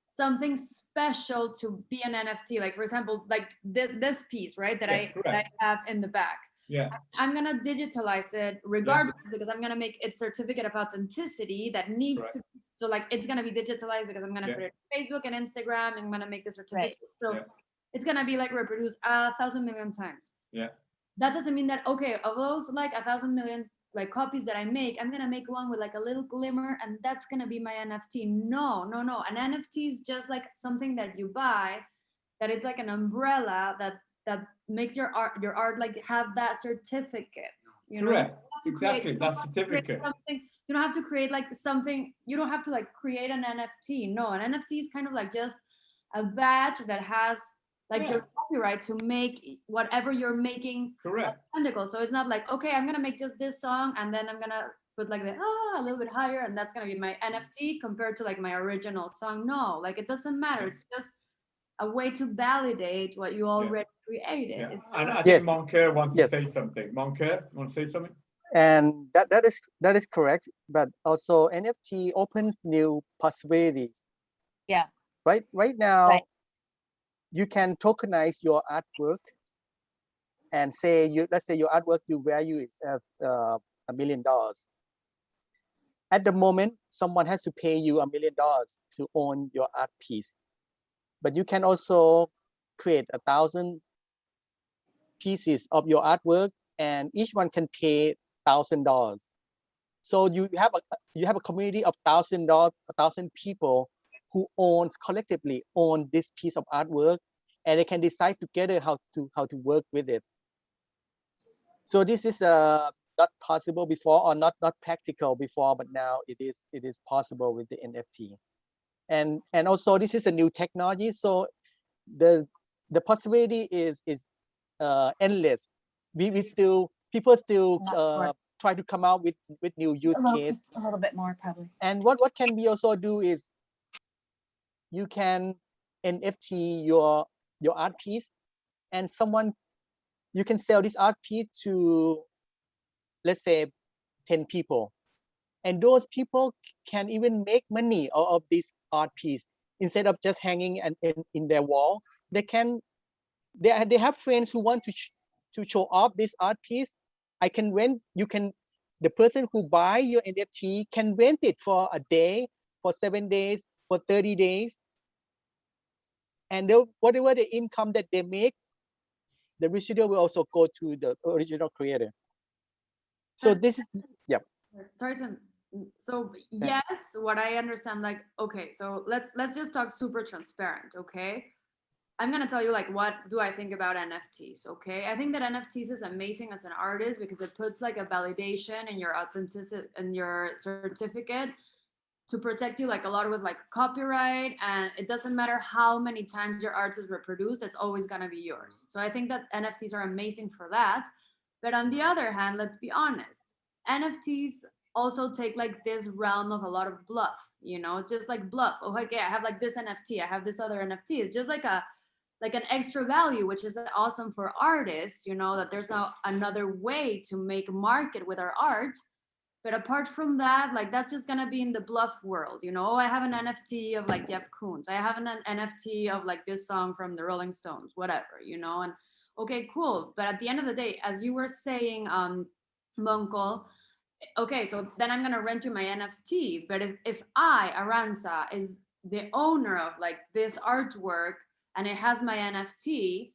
something special to be an NFT. Like for example, like this piece, right? That Yeah, I correct. have in the back. Yeah. I'm gonna digitalize it regardless because I'm gonna make its certificate of authenticity that needs Correct. to. So like it's gonna be digitalized because I'm gonna Yeah. put it on Facebook and Instagram. And I'm gonna make the certificate. Right. So Yeah. it's gonna be like reproduced 1,000 million times. Yeah. That doesn't mean that okay, of those like 1,000 million like copies that I make, I'm gonna make one with like a little glimmer and that's gonna be my NFT. No, no, no. An NFT is just like something that you buy that is like an umbrella that makes your art like have that certificate. You know, Correct. you don't have to Exactly. you don't That's have to create certificate. something. You don't have to create like something. You don't have to like create an NFT. No, an NFT is kind of like just a badge that has like Yeah. your copyright to make whatever you're making Correct. identical. So it's not like okay, I'm gonna make just this song and then I'm gonna put like the a little bit higher and that's gonna be my NFT compared to like my original song. No, like it doesn't matter. It's just a way to validate what you already created. Yeah. It's And not- I Yes. think Monker wants to Yes. say something. Monker, you want to say something? And that is correct, but also NFT opens new possibilities. Yeah. Right now, Right. you can tokenize your artwork and say let's say your artwork you value is at $1 million. At the moment, someone has to pay you $1 million to own your art piece, but you can also create 1,000 pieces of your artwork, and each one can pay $1,000. So you have a community of $1,000 people who collectively own this piece of artwork, and they can decide together how to work with it. So this is not possible before, or not practical before, but now it is possible with the NFT. And also this is a new technology, so the possibility is endless. People still try to come out with new use case. A little bit more probably. And what can we also do is you can NFT your art piece, and you can sell this art piece to, let's say, 10 people, and those people can even make money out of this art piece. Instead of just hanging in their wall, they have friends who want to show off this art piece. The person who buy your NFT can rent it for a day, for 7 days, for 30 days. And whatever the income that they make, the residual will also go to the original creator. So this is, yeah. Sorry to. So yes, what I understand, like okay, so let's just talk super transparent, okay? I'm gonna tell you like what do I think about NFTs, okay? I think that NFTs is amazing as an artist because it puts like a validation in your authenticity and your certificate to protect you like a lot with like copyright, and it doesn't matter how many times your art is reproduced, it's always gonna be yours. So I think that NFTs are amazing for that. But on the other hand, let's be honest, NFTs also take like this realm of a lot of bluff, you know, it's just like bluff. Oh, okay, I have like this NFT, I have this other NFT. It's just like an extra value, which is awesome for artists, you know, that there's now another way to make market with our art. But apart from that, like that's just gonna be in the bluff world, you know. I have an NFT of like Jeff Koons. I have an NFT of like this song from the Rolling Stones, whatever, you know. And okay, cool. But at the end of the day, as you were saying, Monko, okay, so then I'm gonna rent you my NFT. But if I, Aranza, is the owner of like this artwork and it has my NFT,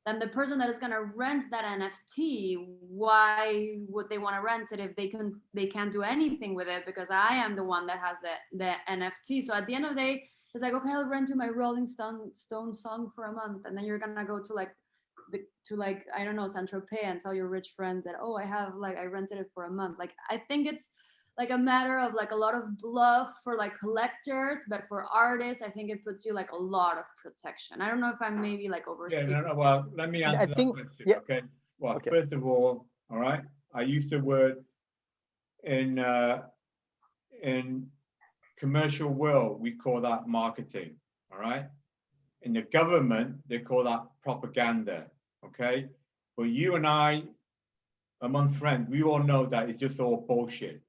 then the person that is gonna rent that NFT, why would they want to rent it if they can't do anything with it because I am the one that has the NFT? So at the end of the day, It's like, okay, I'll rent you my Rolling Stone song for a month, and then you're gonna go to like I don't know, Saint Tropez and tell your rich friends that, oh, I rented it for a month. Like, I think it's like a matter of like a lot of bluff for like collectors, but for artists, I think it puts you like a lot of protection. I don't know if I'm maybe like Yeah, overseeing. no, well, let me answer that think- question. yeah. Okay. Well, Okay. first of all right, I used the word in commercial world, we call that marketing. All right. In the government, they call that propaganda. Okay. But you and I, among friends, we all know that it's just all bullshit.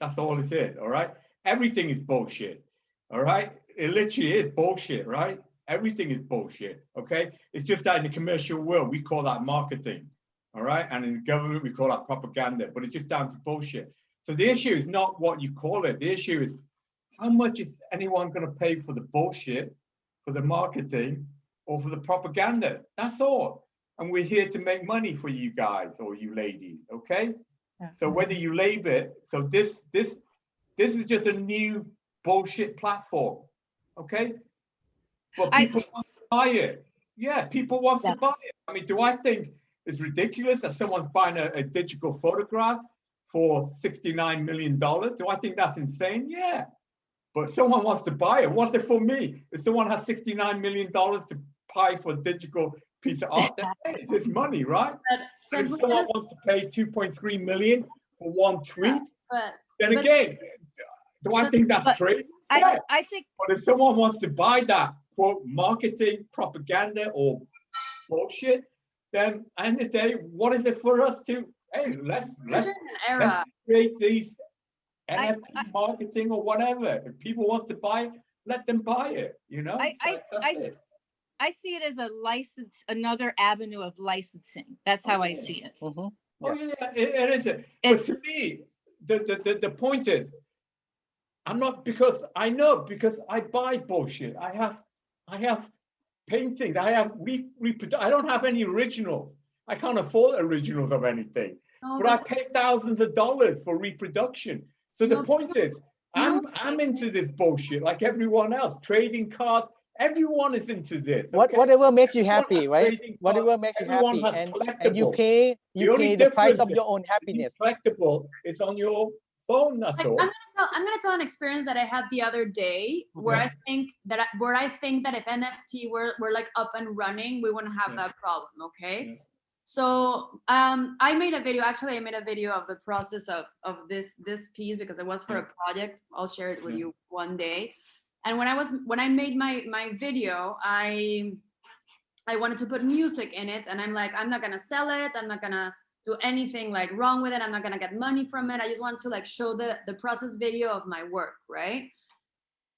That's all it is. All right. Everything is bullshit. All right. It literally is bullshit, right? Everything is bullshit. Okay. It's just that in the commercial world, we call that marketing. All right. And in the government, we call that propaganda, but it's just down to bullshit. So the issue is not what you call it. The issue is how much is anyone going to pay for the bullshit, for the marketing, or for the propaganda? That's all. And we're here to make money for you guys or you ladies. Okay. Yeah. So whether you label it, so this is just a new bullshit platform. Okay. But people want to buy it. Yeah, people want to buy it. I mean, do I think it's ridiculous that someone's buying a digital photograph for $69 million? Do I think that's insane? Yeah. But someone wants to buy it. What's it for me? If someone has $69 million to buy for a digital piece of art, then hey, it's his money, right? But if someone wants to pay 2.3 million for one tweet, then again, do I think that's crazy? Yeah. I think, But if someone wants to buy that, quote, marketing, propaganda, or bullshit, then at the end of the day, what is it for us to, hey, let's create these NFT marketing or whatever. If people want to buy it, let them buy it, you know? I see it as a license, another avenue of licensing. That's how I see it. Mhm. Oh yeah, it is. But to me, the point is, I'm not, because I know, because I buy bullshit. I have paintings. I have I don't have any originals. I can't afford originals of anything. But I pay thousands of dollars for reproduction. So the point is, I'm into this bullshit like everyone else. Trading cards. Everyone is into this. Okay? Whatever makes you happy, right? Trading Whatever cards, makes you everyone happy, has and you collectibles. pay the price of difference your own is happiness. Collectible is on your phone. That's Like, all. I'm gonna tell an experience that I had the other day where I think that if NFT were like up and running, we wouldn't have that problem. Okay. Yeah. So I made a video. Actually, I made a video of the process of this piece because it was for a project. I'll share it with you one day. And when I made my video, I wanted to put music in it, and I'm like, I'm not gonna sell it. I'm not gonna do anything like wrong with it. I'm not gonna get money from it. I just want to like show the process video of my work, right?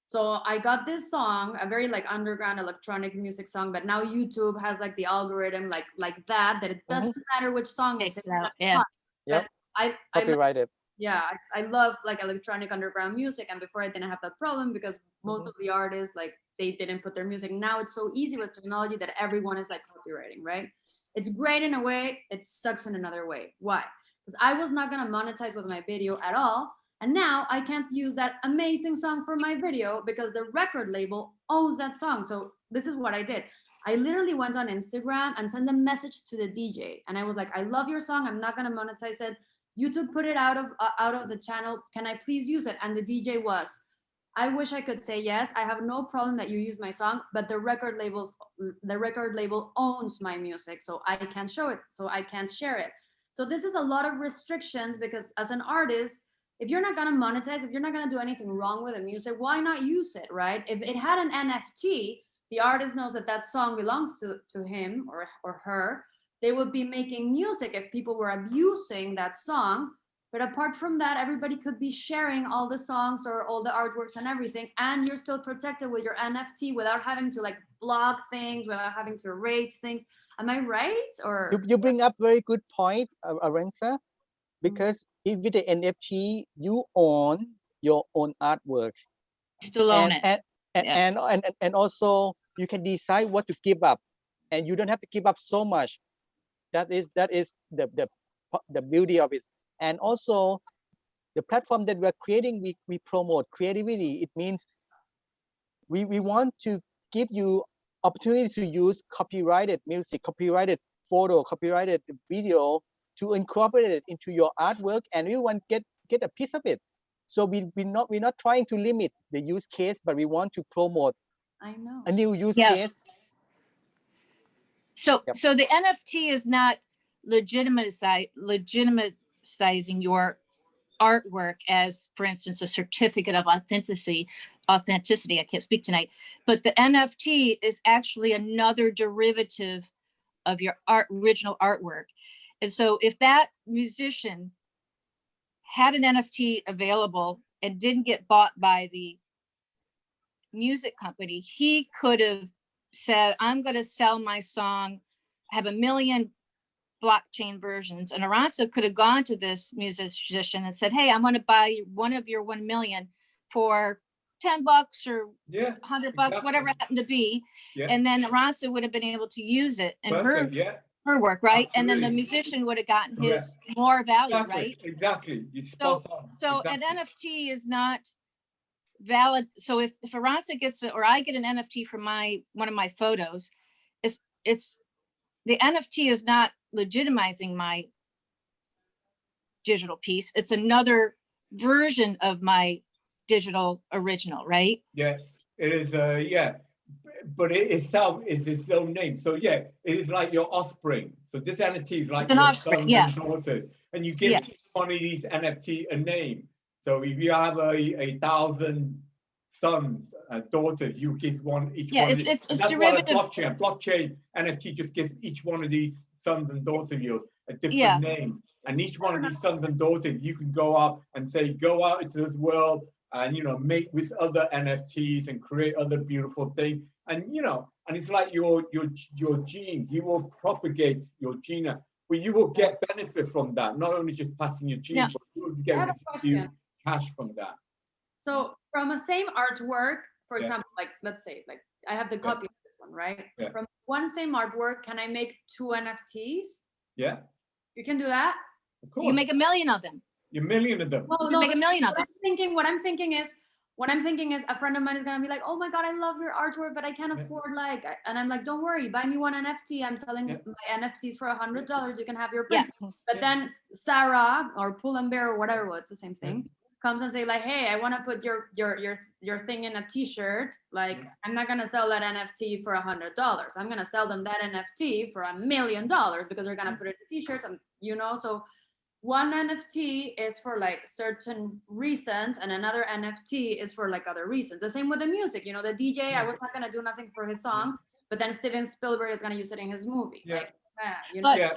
So I got this song, a very like underground electronic music song, but now YouTube has like the algorithm like that it doesn't matter which song it's Yeah. Yep. I Copyrighted. yeah, I love like electronic underground music, and before I didn't have that problem because most of the artists like they didn't put their music. Now it's so easy with technology that everyone is like copywriting, right? It's great in a way, it sucks in another way. Why? Because I was not gonna monetize with my video at all, and now I can't use that amazing song for my video because the record label owns that song. So this is what I did. I literally went on Instagram and sent a message to the DJ, and I was like, I love your song, I'm not gonna monetize it. YouTube put it out of the channel. Can I please use it? And the DJ was, I wish I could say yes. I have no problem that you use my song, but the record label owns my music, so I can't show it, so I can't share it. So this is a lot of restrictions because as an artist, if you're not gonna monetize, if you're not gonna do anything wrong with the music, why not use it, right? If it had an NFT, the artist knows that that song belongs to him or her. They would be making music if people were abusing that song. But apart from that, everybody could be sharing all the songs or all the artworks and everything, and you're still protected with your NFT without having to like block things, without having to erase things. Am I right? Or You bring up very good point, Aranza, because if with the NFT, you own your own artwork. Still own it. And also you can decide what to give up, and you don't have to give up so much. That is the beauty of it. And also the platform that we're creating, we promote creativity. It means we want to give you opportunity to use copyrighted music, copyrighted photo, copyrighted video to incorporate it into your artwork, and we want get a piece of it. So we're not trying to limit the use case, but we want to promote I know. a new use Yes. case. So, Yep. so the NFT is not legitimizing your artwork as, for instance, a certificate of authenticity. I can't speak tonight, but the NFT is actually another derivative of your original artwork. And so if that musician had an NFT available and didn't get bought by the music company, he could have said, I'm going to sell my song, have 1 million blockchain versions. And Aranza could have gone to this musician and said, hey, I'm going to buy one of your 1 million for $10 or Yeah, $100, exactly. whatever it happened to be. Yeah. And then Aranza would have been able to use it in Perfect. Yeah. her work, right? And then the Absolutely. musician would have gotten Correct. his more value, Exactly. right? Exactly. You spot on. So exactly. an NFT is not valid. So if Aranza gets it, or I get an NFT from one of my photos, it's the NFT is not legitimizing my digital piece. It's another version of my digital original, right? Yeah, it is. Yeah, but it itself is its own name. So yeah, it is like your offspring. So this NFT is like It's an your offspring, sons yeah. and daughters, and you give Yeah. each one of these NFT a name. So if you have a 1,000 sons and daughters, you give each one. Yeah, of these. it's And that's derivative. what a blockchain NFT just gives each one of these sons and daughters of yours a different Yeah. name. And each one of these sons and daughters, you can go out and say, go out into this world and, you know, make with other NFTs and create other beautiful things. And, you know, and it's like your genes, you will propagate your gene, but you will get benefit from that. Not only just passing your genes, Yeah. but you will I get have a question. cash from that. So from a same artwork, for Yeah. example, like let's say, like I have the Yeah. copy of this one, right? Yeah. From one same artwork, can I make 2 NFTs? Yeah, You can do that? of course. You make 1 million of them. You're 1 million of them. You make 1 million of them. What I'm thinking is a friend of mine is gonna be like, oh my God, I love your artwork, but I can't Yeah. afford and I'm like, don't worry, buy me 1 NFT. I'm selling Yeah. my NFTs for $100. You can have your Yeah. print. But Yeah. then Sarah or Pull and Bear or whatever, well, it's the same thing, Yeah. comes and say like, hey, I want to put your thing in a t-shirt. Like, Yeah. I'm not gonna sell that NFT for $100. I'm gonna sell them that NFT for $1 million because they're gonna put it in t-shirts, and you know, so one NFT is for like certain reasons and another NFT is for like other reasons. The same with the music, you know, the DJ, I was not gonna do nothing for his song, but then Steven Spielberg is gonna use it in his movie. Yeah. Like, you know, Yeah,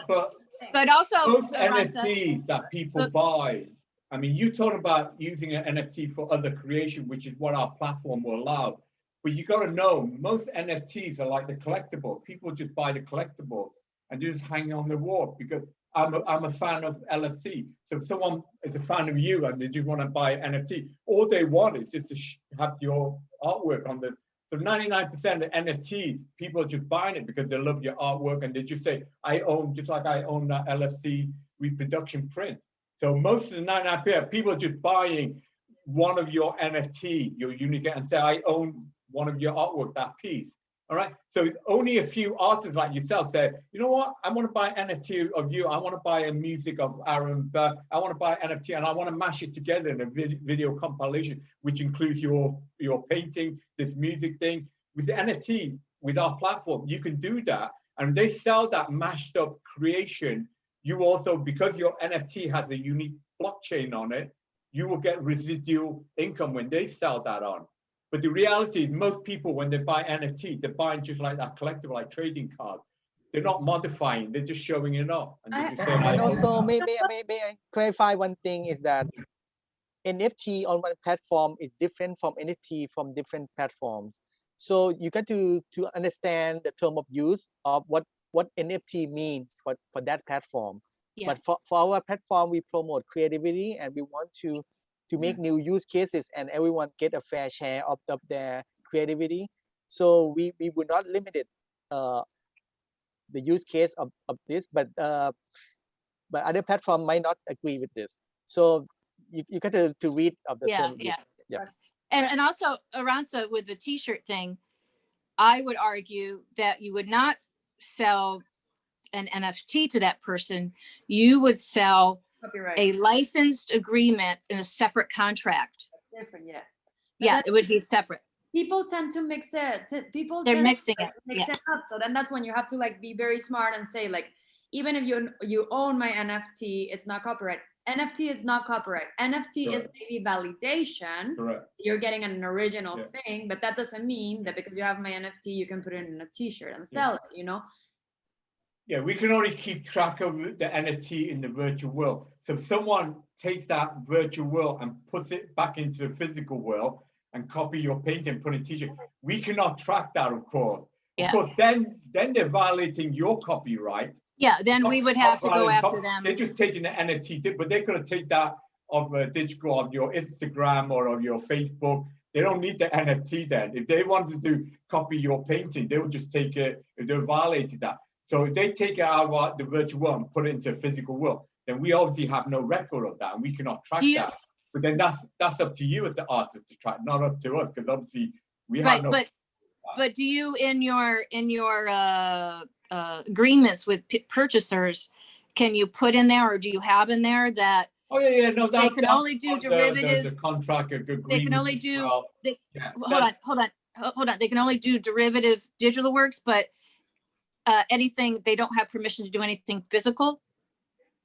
But also, most Aranza, NFTs that people buy, I mean, you talk about using an NFT for other creation, which is what our platform will allow. But you got to know, most NFTs are like the collectible. People just buy the collectible and just hang on the wall because I'm a fan of LFC. So if someone is a fan of you and they just want to buy NFT, all they want is just to have your artwork on the. So 99% of NFTs, people are just buying it because they love your artwork and they just say, I own, just like I own that LFC reproduction print. So most of the 99% people are just buying one of your NFT, your unique, and say, I own one of your artwork, that piece. All right. So only a few artists like yourself say, you know what? I want to buy NFT of you. I want to buy a music of Aaron Burr. I want to buy NFT and I want to mash it together in a video compilation, which includes your painting, this music thing. With the NFT, with our platform, you can do that. And they sell that mashed up creation. You also, because your NFT has a unique blockchain on it, you will get residual income when they sell that on. But the reality is most people, when they buy NFT, they're buying just like that collectible, like trading card. They're not modifying, they're just showing it off. And, they're just saying, And I own also, that. may I clarify one thing is that NFT on one platform is different from NFT from different platforms. So you got to understand the term of use of what NFT means for that platform. Yeah. But for our platform, we promote creativity and we want to make new use cases and everyone get a fair share of their creativity. So we would not limit it, the use case of this, but other platform might not agree with this. So you got to read of the term of use. Yeah. And also, Aranza, with the t-shirt thing, I would argue that you would not sell an NFT to that person. You would sell Copyright. a licensed agreement in a separate contract. Different, yeah. Yeah, that- it would be separate. People tend to mix it. People They're tend mixing to it. mix Yeah. it up. So then that's when you have to like be very smart and say like, even if you own my NFT, it's not copyright. NFT is not copyright. NFT is Correct. maybe validation. Correct. You're getting an original Yeah. thing, but that doesn't mean that because you have my NFT, you can put it in a t-shirt and Yeah. sell it, you know? Yeah, we can only keep track of the NFT in the virtual world. So if someone takes that virtual world and puts it back into the physical world and copy your painting and put in a t-shirt, we cannot track that, of course. Yeah. Of course, then they're violating your copyright. Yeah, then we would have to go Violating after them. They're just taking the NFT, but they're going to take that of a digital of your Instagram or of your Facebook. They don't need the NFT then. If they wanted to copy your painting, they would just take it if they violated that. So if they take it out of the virtual world and put it into a physical world, then we obviously have no record of that and we cannot track that. But then that's up to you as the artist to track, not up to us, because obviously we have Right, but do you in your agreements with purchasers, can you put in there, or do you have in there that Oh yeah, no, they can only do derivative? The contract agreement. They can only as do. well. They, Yeah, hold on. They can only do derivative digital works, but anything, they don't have permission to do anything physical.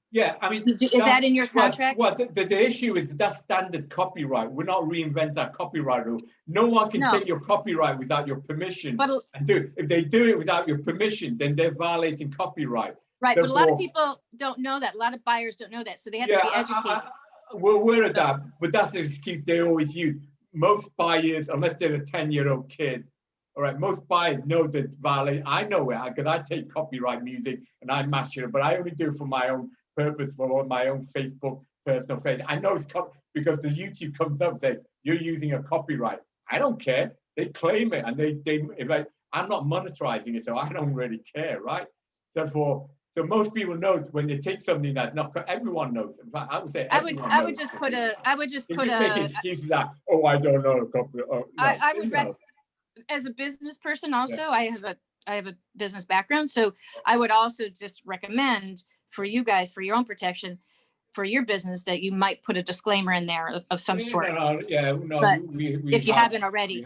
Yeah, I mean, Is that in your contract? Well, the issue is that's standard copyright. We're not reinvent that copyright rule. No one can take your copyright without your permission and do it. If they do it without your permission, then they're violating copyright. Right, but a lot of people don't know that. A lot of buyers don't know that, so they have to be educated. We're aware of that, but that's an excuse they always use. Most buyers, unless they're a 10-year-old kid, all right, most buyers know that violate. I know it because I take copyright music and I mash it, but I only do it for my own purpose, for my own Facebook personal page. I know it's because the YouTube comes up and says you're using a copyright. I don't care. They claim it and they I'm not monetizing it, so I don't really care, right? So most people know when they take something that's not. Everyone knows. In fact, I would say I would just put make excuses that I don't know copyright. Oh, no, I would as a business person also, I have a business background, so I would also just recommend for you guys, for your own protection, for your business, that you might put a disclaimer in there of some sort. No, but we if you haven't already,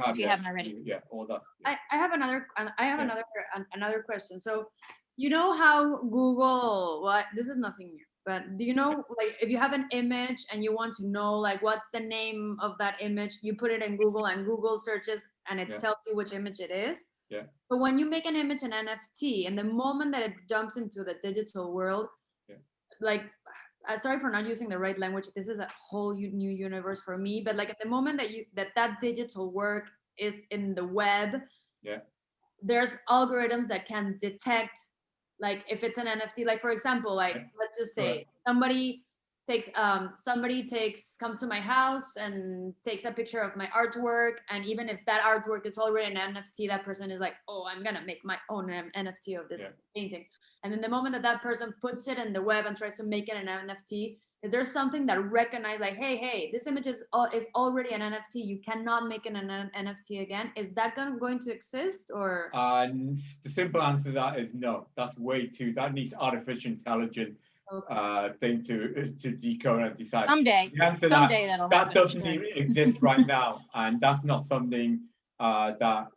yeah, all that. I have another question. So you know how Google, this is nothing new, but do you know, like, if you have an image and you want to know like what's the name of that image, you put it in Google and Google searches and it tells you which image it is. Yeah. But when you make an image an NFT, and the moment that it jumps into the digital world, like, sorry for not using the right language, this is a whole new universe for me, but like at the moment that digital work is in the web, there's algorithms that can detect like if it's an NFT. Like, for example, like let's just say somebody comes to my house and takes a picture of my artwork, and even if that artwork is already an NFT, that person is like, oh, I'm gonna make my own NFT of this painting. And then the moment that person puts it in the web and tries to make it an NFT, is there something that recognizes like, hey, this image is already an NFT, you cannot make it an NFT again? Is that going to exist, or? The simple answer to that is no. That's way too. That needs artificial intelligence thing to decode and decide. Someday that'll that happen, doesn't even exist right now, and that's not something that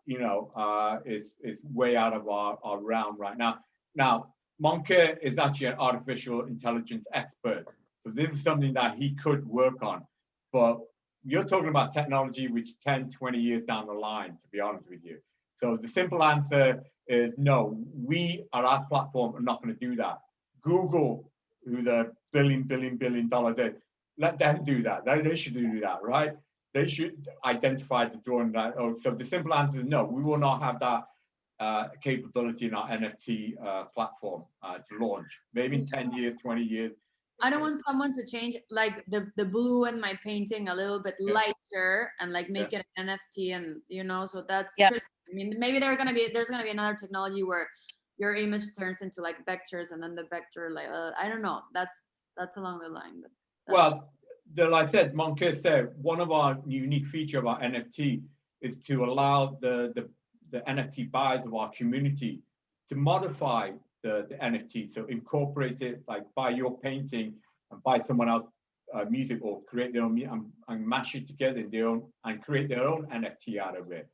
is way out of our realm right now. Now, Monke is actually an artificial intelligence expert. So this is something that he could work on. But you're talking about technology which is 10, 20 years down the line, to be honest with you. So the simple answer is no, we at our platform are not going to do that. Google, who's a billion dollar day, let them do that. They should do that, right? They should identify the drawing that. So the simple answer is no, we will not have that capability in our NFT platform to launch. Maybe in 10 years, 20 years. I don't want someone to change like the blue in my painting a little bit lighter and like make it an NFT, and so that's tricky. I mean, maybe there's gonna be another technology where your image turns into like vectors, and then the vector like I don't know. That's along the line. But like I said, Monkey said, one of our unique feature of our NFT is to allow the NFT buyers of our community to modify the NFT. So incorporate it, like buy your painting and buy someone else music, or create their own and mash it together in their own and create their own NFT out of it.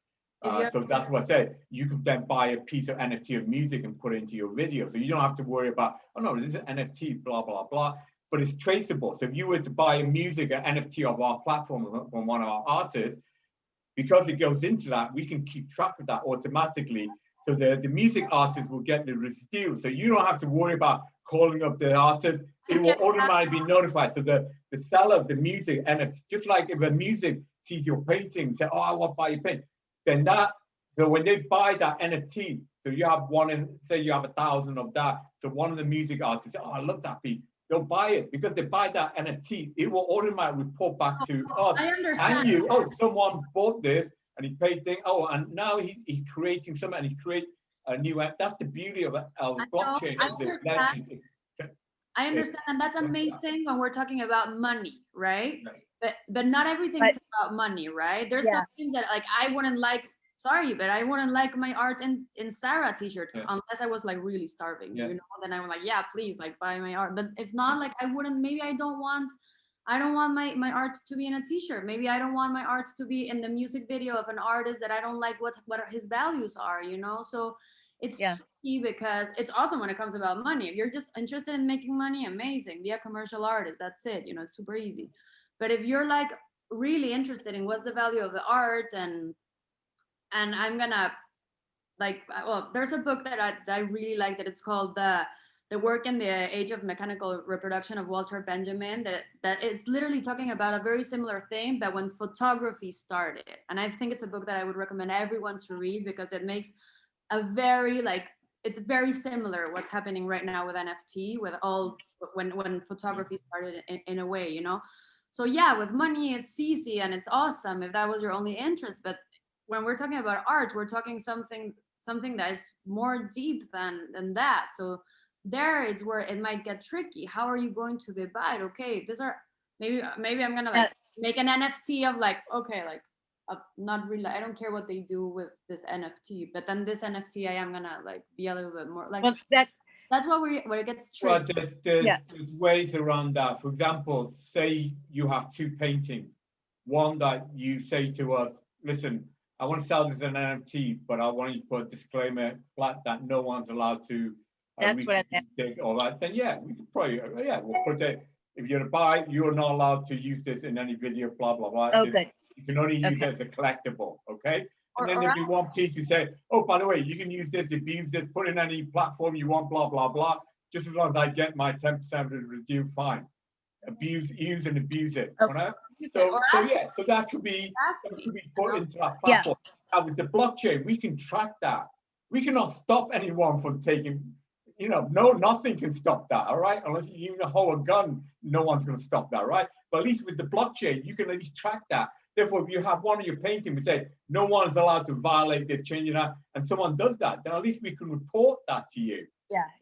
So that's what I said. You can then buy a piece of NFT of music and put it into your video. So you don't have to worry about, oh no, this is NFT, blah, blah, blah. But it's traceable. So if you were to buy a music, an NFT of our platform from one of our artists, because it goes into that, we can keep track of that automatically. So the music artist will get the residual. So you don't have to worry about calling up the artist. It will automatically be notified. So the seller of the music, NFT, just like if a music sees your painting, say, oh, I want to buy your painting. Then so when they buy that NFT, so you have one, and say you have 1,000 of that. So one of the music artists, oh, I love that beat. They'll buy it because they buy that NFT. It will automatically report back to us and you. Oh, someone bought this and he paid things. Oh, and now he's creating something and he create a new app. That's the beauty of blockchain. I understand, and that's amazing when we're talking about money, right? But not everything's about money, right? There's some things that like I wouldn't like. Sorry, but I wouldn't like my art in Sarah t-shirts unless I was like really starving, you know. Then I was like, yeah, please, like buy my art. But if not, like I wouldn't. Maybe I don't want my art to be in a t-shirt. Maybe I don't want my art to be in the music video of an artist that I don't like what his values are, you know. So it's tricky because it's awesome when it comes about money. If you're just interested in making money, amazing. Be a commercial artist. That's it. You know, it's super easy. But if you're like really interested in what's the value of the art and I'm gonna like, well, there's a book that I really like that it's called the Work in the Age of Mechanical Reproduction of Walter Benjamin, that it's literally talking about a very similar thing, but when photography started. And I think it's a book that I would recommend everyone to read because it makes a very it's very similar what's happening right now with NFT, with all when photography started in a way, you know. So yeah, with money it's easy and it's awesome if that was your only interest, but when we're talking about art, we're talking something that is more deep than that. So there is where it might get tricky. How are you going to divide? Okay, these are maybe I'm gonna like make an NFT of like, okay, like not really, I don't care what they do with this NFT, but then this NFT I am gonna like be a little bit more like, well, that's where it gets tricky. Well, there's ways around that. For example, say you have two paintings, one that you say to us, listen, I want to sell this as an NFT, but I want you to put a disclaimer flat that no one's allowed to. That's what I meant. All right, then yeah, we could probably we'll put it. If you're to buy, you're not allowed to use this in any video, blah blah blah. Oh, good. You can only use it as a collectible, okay? And then there'll be one piece you say, oh, by the way, you can use this, abuse this, put in any platform you want, blah blah blah. Just as long as I get my 10% of the review, fine. Use and abuse it. Okay. Right? So that could be put into our platform. Now with the blockchain, we can track that. We cannot stop anyone from taking, you know, nothing can stop that, all right? Unless you even hold a gun, no one's going to stop that, right? But at least with the blockchain, you can at least track that. Therefore, if you have one of your paintings, we say, no one's allowed to violate this, changing that, and someone does that, then at least we can report that to you.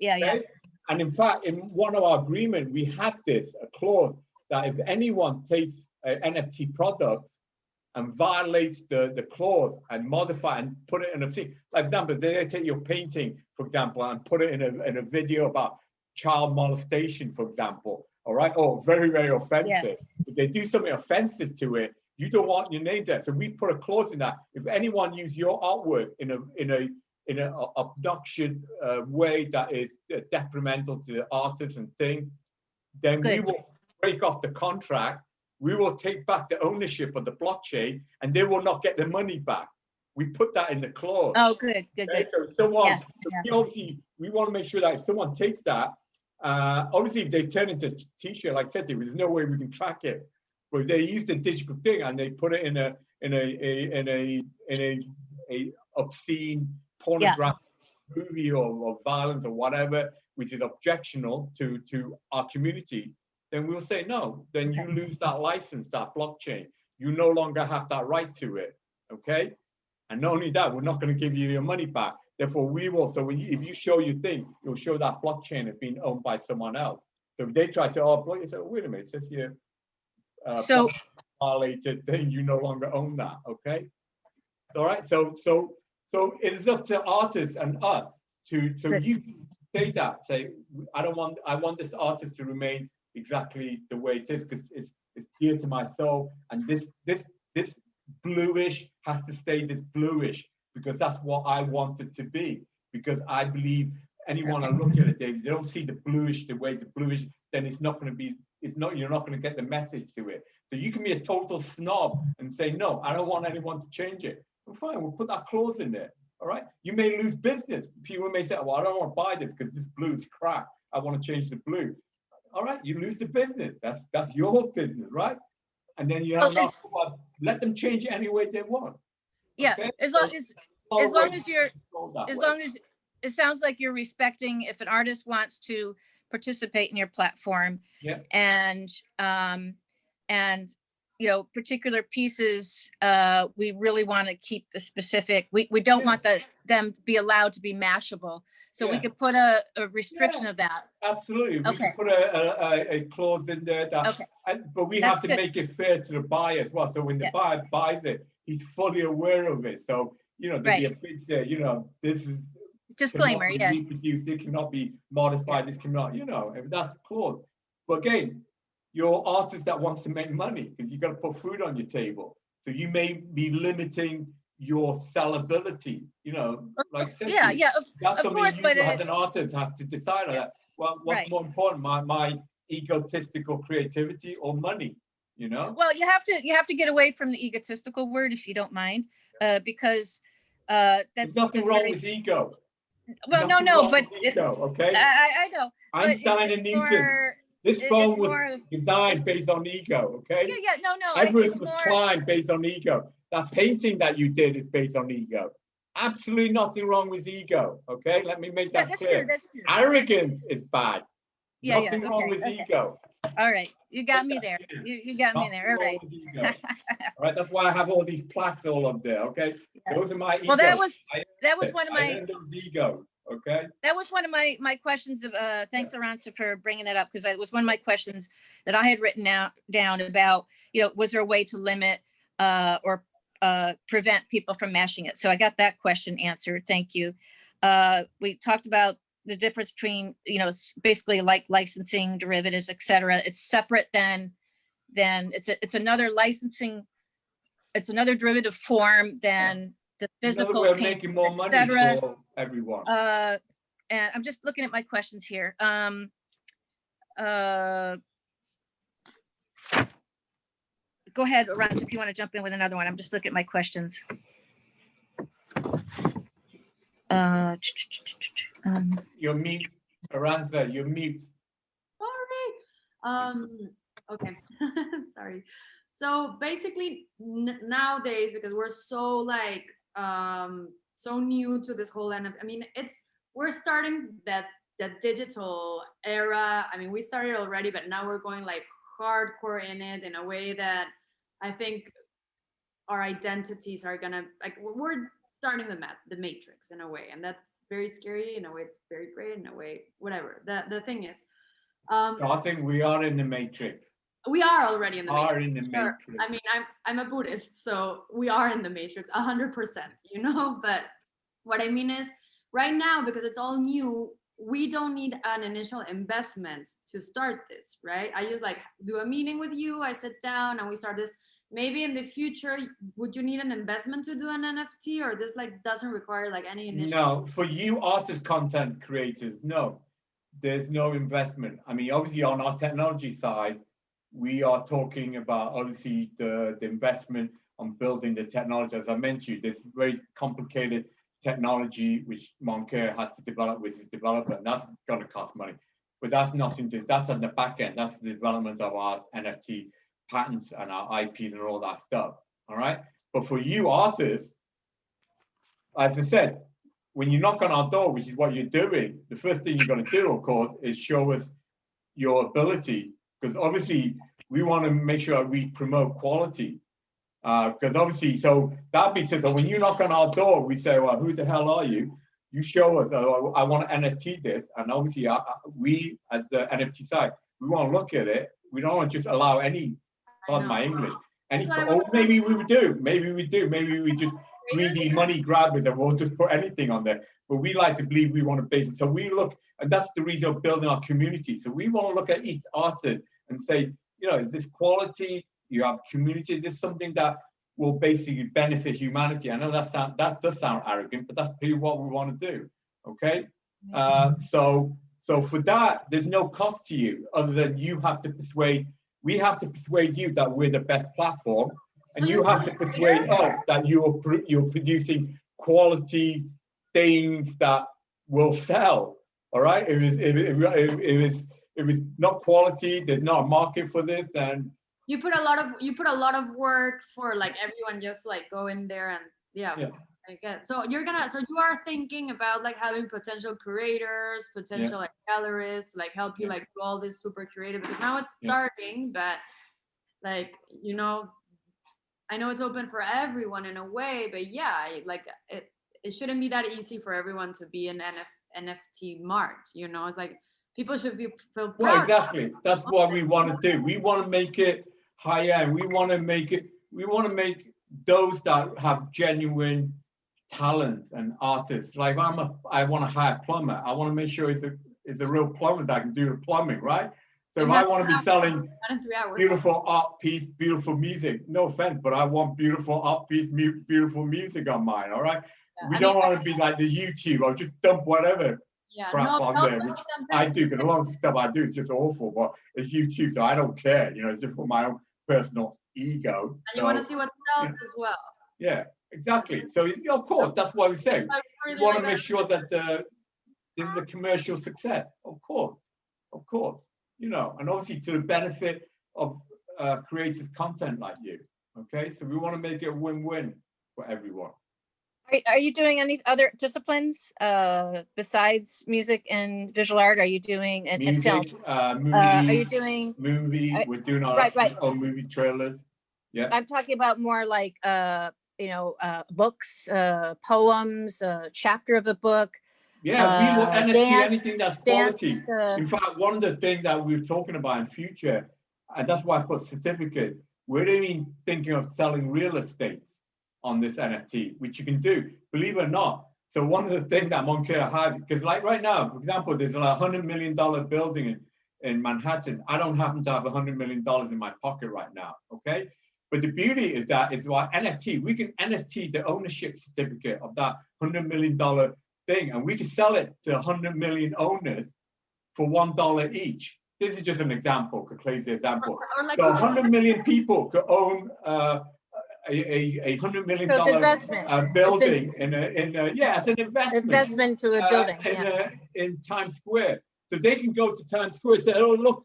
Yeah. And in fact, in one of our agreement, we had a clause that if anyone takes an NFT product and violates the clause and modify and put it in a thing, for example, they take your painting, for example, and put it in a video about child molestation, for example, all right? Oh, very, very offensive. Yeah. If they do something offensive to it, you don't want your name there. So we put a clause in that. If anyone use your artwork in an obnoxious way that is detrimental to the artist and thing, then we will break off the contract. We will take back the ownership of the blockchain, and they will not get their money back. We put that in the clause. Oh, good. So someone, obviously, we want to make sure that if someone takes that, obviously, if they turn into a t-shirt, like I said, there's no way we can track it. But if they use the digital thing and they put it in a obscene pornographic movie or violence or whatever, which is objectionable to our community, then we'll say no. Then you lose that license, that blockchain. You no longer have that right to it. Okay. And not only that, we're not going to give you your money back. Therefore, we will. So if you show your thing, you'll show that blockchain has been owned by someone else. So if they try to, oh, block, you say, oh, wait a minute, it says here, So- violated, then you no longer own that. Okay. All right. So it's up to artists and us to you say that. Say, I want this artist to remain exactly the way it is because it's dear to my soul, and this bluish has to stay this bluish because that's what I want it to be. Because I believe anyone I look at it, they don't see the bluish the way the bluish, then it's not going to be. You're not going to get the message to it. So you can be a total snob and say, no, I don't want anyone to change it. Well, fine, we'll put that clause in there. All right. You may lose business. People may say, well, I don't want to buy this because this blue is crap. I want to change the blue. All right, you lose the business. That's your business, right? And then you have let them change it any way they want. Yeah, okay? as long as it sounds like you're respecting if an artist wants to participate in your platform, yeah, and particular pieces, we really want to keep a specific. We don't want them to be allowed to be mashable, so we could put a restriction of that. Absolutely, we can put a clause in there that, but we have to make it fair to the buyer as well. So when the buyer buys it, he's fully aware of it. So there'll be a bit there. This is Disclaimer, yeah. Reproduced, it cannot be modified. This cannot, if that's a clause. But again, you're artist that wants to make money because you got to put food on your table. So you may be limiting your sellability. Like that's something you as an artist has to decide on that. Well, what's more important, my egotistical creativity or money? Well, you have to get away from the egotistical word if you don't mind, because there's nothing wrong with ego. Well, no, but ego, okay. I know. Einstein and Newton. This phone was designed based on ego, okay? Yeah, no. Everest was climbed based on ego. That painting that you did is based on ego. Absolutely nothing wrong with ego, okay? Let me make that clear. That's true. Arrogance is bad. Yeah, nothing wrong with ego. All right, you got me there. You got me there. All right. All right, that's why I have all these plaques all up there, okay? Those are my egos. Well, that was one of my egos. Okay. That was one of my questions. Thanks, Aranza, for bringing it up, because it was one of my questions that I had written down about, was there a way to limit or prevent people from mashing it? So I got that question answered. Thank you. We talked about the difference between, it's basically like licensing, derivatives, etc. It's separate than it's another licensing. It's another derivative form than the physical way of making more money for everyone. And I'm just looking at my questions here. Go ahead, Aranza, if you want to jump in with another one. I'm just looking at my questions. You're mute, Aranza. You're mute. Sorry. Okay. Sorry. So basically nowadays, because we're so so new to this whole NFT, I mean, we're starting that digital era. I mean, we started already, but now we're going like hardcore in it in a way that I think our identities are gonna, we're starting the matrix in a way, and that's very scary. In a way, it's very great. In a way, whatever. The thing is, starting, we are in the matrix. We are already in the matrix. In the matrix. I mean, I'm a Buddhist, so we are in the matrix 100%, but what I mean is right now, because it's all new, we don't need an initial investment to start this, right? I just do a meeting with you, I sit down and we start this. Maybe in the future, would you need an investment to do an NFT, or this doesn't require any initial? No, for you artist content creators, no, there's no investment. I mean, obviously on our technology side, we are talking about obviously the investment on building the technology. As I mentioned, there's very complicated technology which Moncur has to develop with his developer, and that's going to cost money. But that's nothing that's on the back end. That's the development of our NFT patents and our IPs and all that stuff. All right. But for you artists, as I said, when you knock on our door, which is what you're doing, the first thing you're going to do, of course, is show us your ability. Because obviously we want to make sure we promote quality. Because obviously, so that means that when you knock on our door, we say, well, who the hell are you? You show us, I want to NFT this. And obviously we, as the NFT side, we want to look at it. We don't want to just allow any Pardon my English. That's what I Or wanna maybe we do. Maybe we do. Maybe we just greedy money grabbers and we'll just put anything on there. But we like to believe we want to base it. So we look, and that's the reason of building our community. So we want to look at each artist and say, you know, is this quality? You have community. Is this something that will basically benefit humanity? I know that does sound arrogant, but that's pretty what we want to do. Okay. So for that, there's no cost to you other than you have to persuade. We have to persuade you that we're the best platform, and you have to persuade us that you're producing quality things that will sell. All right. If it was not quality, there's not a market for this, then you put a lot of work for like everyone just like go in there and yeah. I get. So you are thinking about like having potential curators, potential like gallerists, like help you like do all this super creative, because now it's starting, but like, you know, I know it's open for everyone in a way, but yeah, like it shouldn't be that easy for everyone to be an NFTiMart, you know. It's like people should feel proud. Well, exactly. That's what we want to do. We want to make it high end. We want to make those that have genuine talents and artists. Like I want to hire a plumber. I want to make sure it's a real plumber that can do the plumbing, right? So if I want to be selling beautiful art piece, beautiful music, no offense, but I want beautiful art piece, beautiful music on mine, all right? Yeah. We don't want to be like the YouTube. I'll just dump whatever crap on there, which I do, because a lot of stuff I do is just awful, but it's YouTube, so I don't care, you know, it's just for my own personal ego. And you want to see what sells as well. Yeah, exactly. So, of course, that's why we say we want to make sure that this is a commercial success. Of course, you know, and obviously to the benefit of creators' content like you. Okay, so we want to make it a win-win for everyone. Are you doing any other disciplines besides music and visual art? Are you doing music, film? Movies, are you doing movie? We're doing our own movie trailers. Yeah, I'm talking about more like you know, books, poems, a chapter of a book. Yeah, we want NFT, anything that's quality. Dance, in fact, one of the things that we're talking about in future, and that's why I put certificate, we're even thinking of selling real estate on this NFT, which you can do, believe it or not. So one of the things that Moncler had, because like right now, for example, there's a $100 million building in Manhattan. I don't happen to have $100 million in my pocket right now, okay? But the beauty is that is why NFT, we can NFT the ownership certificate of that $100 million thing, and we can sell it to 100 million owners for $1 each. This is just an example, a crazy example. So 100 million people could own a $100 million building in a yeah, it's an investment to a building in Times Square. So they can go to Times Square and say, oh look,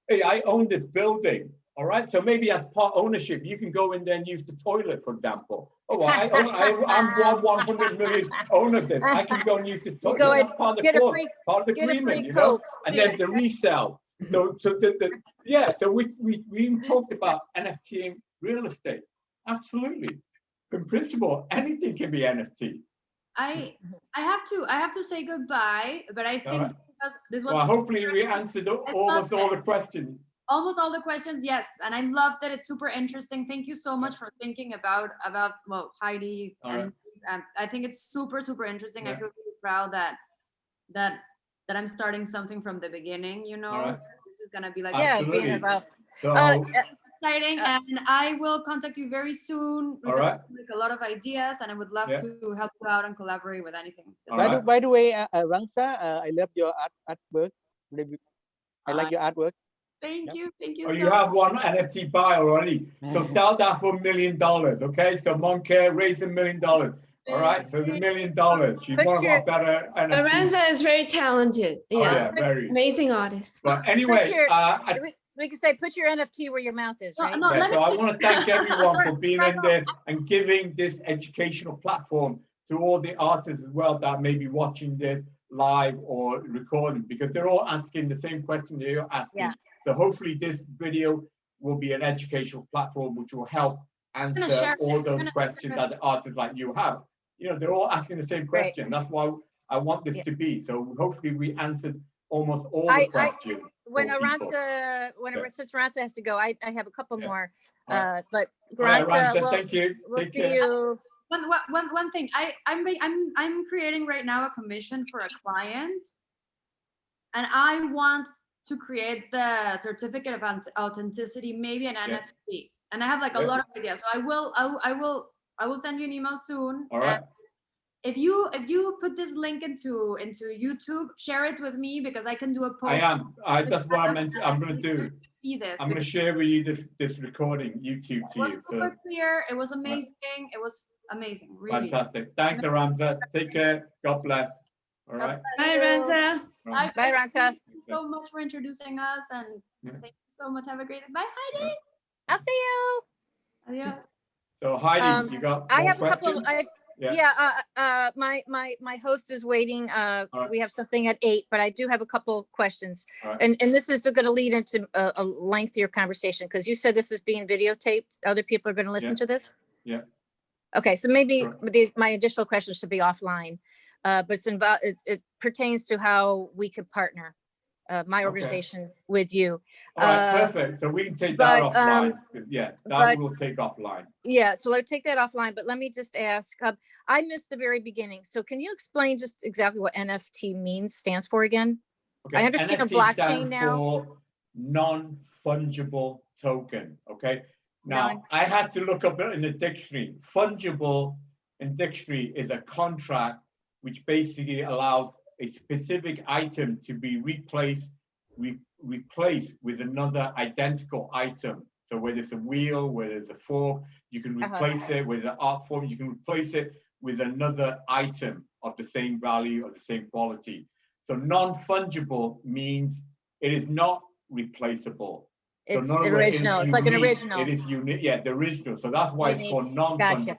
hey, I own this building. All right, so maybe as part ownership, you can go in there and use the toilet, for example. Oh, I'm 100 million owner of this. I can go and use this toilet. That's part of the clause, part of the agreement, you know. And then the resell. So we talked about NFT in real estate. Absolutely, in principle, anything can be NFT. I have to say goodbye, but I think because this was. Well, hopefully we answered almost all the questions. Almost all the questions, yes, and I love that. It's super interesting. Thank you so much for thinking about well, Heidi, and I think it's super interesting. I feel really proud that I'm starting something from the beginning. You know, this is gonna be like being about exciting, and I will contact you very soon because I have like a lot of ideas, and I would love to help you out and collaborate with anything. By the way, Rangsa, I love your artwork. I like your artwork. Thank you. Oh, you have one NFT buy already. So sell that for $1 million, okay? So Moncler raised $1 million. All right, so the $1 million. She's one of our better NFTs. Aranza is very talented. Yeah, very amazing artist. But anyway, we can say put your NFT where your mouth is, right? So I want to thank everyone for being in there and giving this educational platform to all the artists as well that may be watching this live or recording, because they're all asking the same question that you're asking. Yeah. So hopefully this video will be an educational platform which will help answer all those questions that the artists like you have. You know, they're all asking the same question. That's why I want this to be. So hopefully we answered almost all the questions. when for people. since Aranza has to go, I have a couple Yeah. more. All right. But All right, Aranza, Aranza, thank you. we'll Take see care. you. One thing. I'm creating right now a commission for a client, and I want to create the certificate of authenticity, maybe an Yeah. NFT. And I have like a Yeah. lot of ideas. So I will send you an email soon. All right. And if you put this link into YouTube, share it with me, because I can do a post. That's what I meant. I'm going to do. See this. I'm going to share with you this recording, YouTube to It was you. super clear. It was amazing. It was amazing. Really. Fantastic. Thanks, Aranza. Take care. God bless. All right. Bye, Ranza. Right. Bye, Aranza. Thank you so much for introducing us, and Yeah. thank you so much. Have a great day. Bye, Heidi. I'll see you. Adios. So Heidi, you got I more have a couple. questions? My host is waiting. right. We have something at 8, but I do have a couple questions. All right. And this is going to lead into a lengthier conversation, because you said this is being videotaped. Other people are going to listen to this. Yeah. Okay, so maybe Sure. my additional questions should be offline, but it pertains to how we could partner, my Okay. organization with you. All right, perfect. So we can take that but, offline. 'Cause, yeah, that but- we'll take offline. Yeah, so I'll take that offline, but let me just ask, I missed the very beginning. So can you explain just exactly what NFT stands for again? Okay. I understand a NFT blockchain stands now. for non-fungible token. Okay. Now Non- I had to look up it in the dictionary. Fungible in dictionary is a contract which basically allows a specific item to be replaced with another identical item. So whether it's a wheel, whether it's a fork, you can replace it with an art form, you can replace it with another item of the same value or the same quality. So non-fungible means it is not replaceable. It's So in other words, it is original. It's like an unique. original. It is unique. Yeah, the original. So that's why Unique. it's called non-fungible. Gotcha.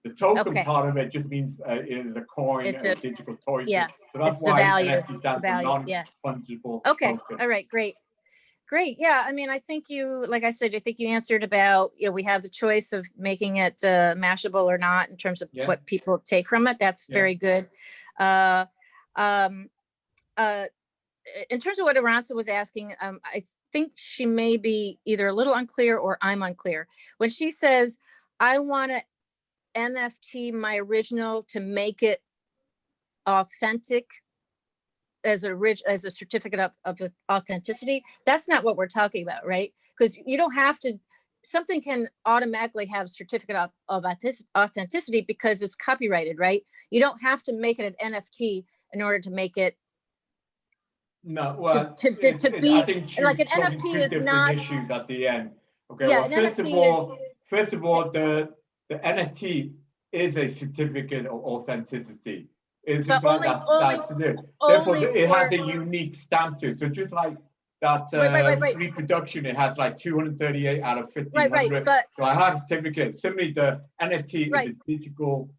The token Okay. part of it just means it is a coin, It's a a- digital token. yeah, So that's it's the why value, NFT stands for value, yeah. non-fungible Okay, token. all right, great. Great, yeah, I mean, I think you, like I said, I think you answered about, we have the choice of making it mashable or not in terms of Yeah. what people take from it. That's Yeah. very good. In terms of what Aranza was asking, I think she may be either a little unclear or I'm unclear. When she says, I want to NFT my original to make it authentic as a certificate of the authenticity, that's not what we're talking about, right? Because you don't have to, something can automatically have certificate of authenticity because it's copyrighted, right? You don't have to make it an NFT in order to make it No, well, to be I think like an probably NFT two is different not. issues at the end. Okay, Yeah, well, an first of all, the NFT is a certificate of authenticity. It's just But like only that's it. Therefore, only it has a for- unique stamp to it. So just like that Right. reproduction, it has like 238 out of 1500. Right, but So I have a certificate. Similarly, the NFT Right. is a digital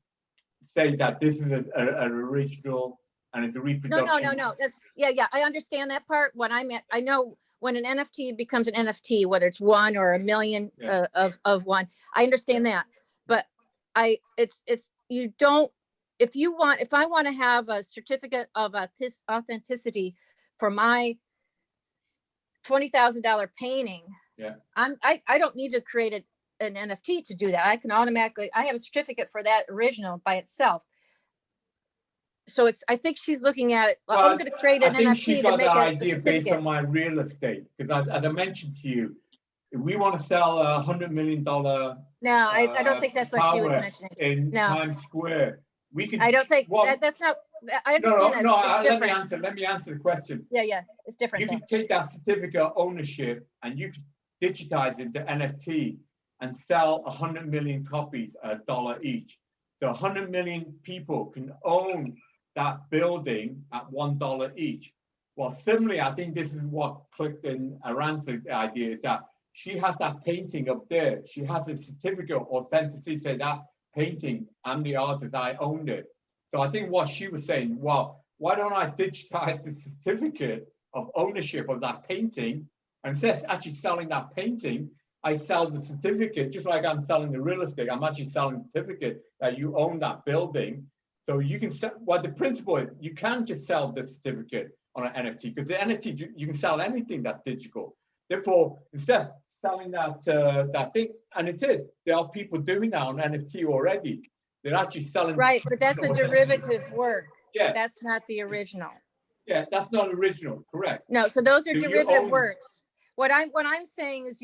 say that this is an original and it's a reproduction. no. That's yeah. I understand that part. What I meant, I know when an NFT becomes an NFT, whether it's one or a million Yeah. of one, I understand that. But you don't. If I want to have a certificate of authenticity for my $20,000 painting, Yeah. I don't need to create an NFT to do that. I can automatically. I have a certificate for that original by itself. So I think she's looking at it. Well, I'm going to create an I think NFT she to got make that a idea based certificate. on my real estate. Because as I mentioned to you, if we want to sell $100 million No, I don't think that's what she was tower mentioning. in No. Times Square, we could. I don't think well, that's not. I understand no, it's different. let me answer the question. Yeah, it's different. You Though. could take that certificate of ownership and you could digitize it into NFT and sell 100 million copies at $1 each. So 100 million people can own that building at $1 each. Well, similarly, I think this is what clicked in Aranza's idea is that she has that painting up there. She has a certificate of authenticity, say that painting, I'm the artist, I owned it. So I think what she was saying, well, why don't I digitize the certificate of ownership of that painting? And instead of actually selling that painting, I sell the certificate, just like I'm selling the real estate. I'm actually selling the certificate that you own that building. So you can sell, well, the principle is you can just sell the certificate on an NFT, because the NFT, you can sell anything that's digital. Therefore, instead of selling that thing, and it is, there are people doing that on NFT already. They're actually selling. Right, but that's a derivative work. Yeah. That's not the original. Yeah, that's not original, correct. No, so those are Do you derivative own- works. What I'm saying is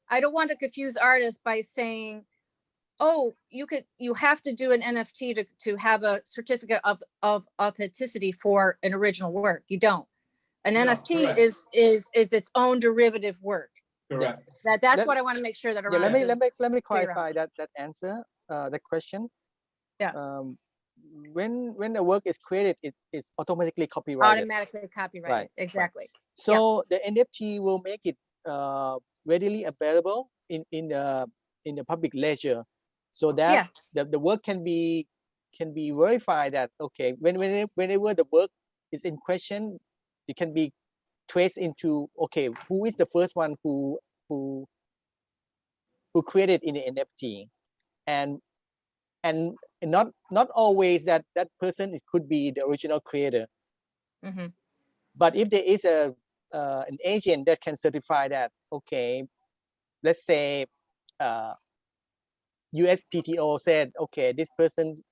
I don't want to confuse artists by saying, oh, you have to do an NFT to have a certificate of authenticity for an original work. You don't. An No, NFT correct. is its own derivative work. Correct. That's Let- what I want to make sure that Yeah, let me clear clarify on. that answer, that question. Yeah. When a work is created, it is automatically copyrighted. Automatically copyrighted. Right, Exactly. So the NFT will make it readily available in the public ledger, so that the work can be verified that, okay, whenever the work is in question, it can be traced into, okay, who is the first one who created in the NFT, and not always that person, it could be the original creator. Mhm. But if there is an agent that can certify that, okay, let's say USPTO said, okay, this person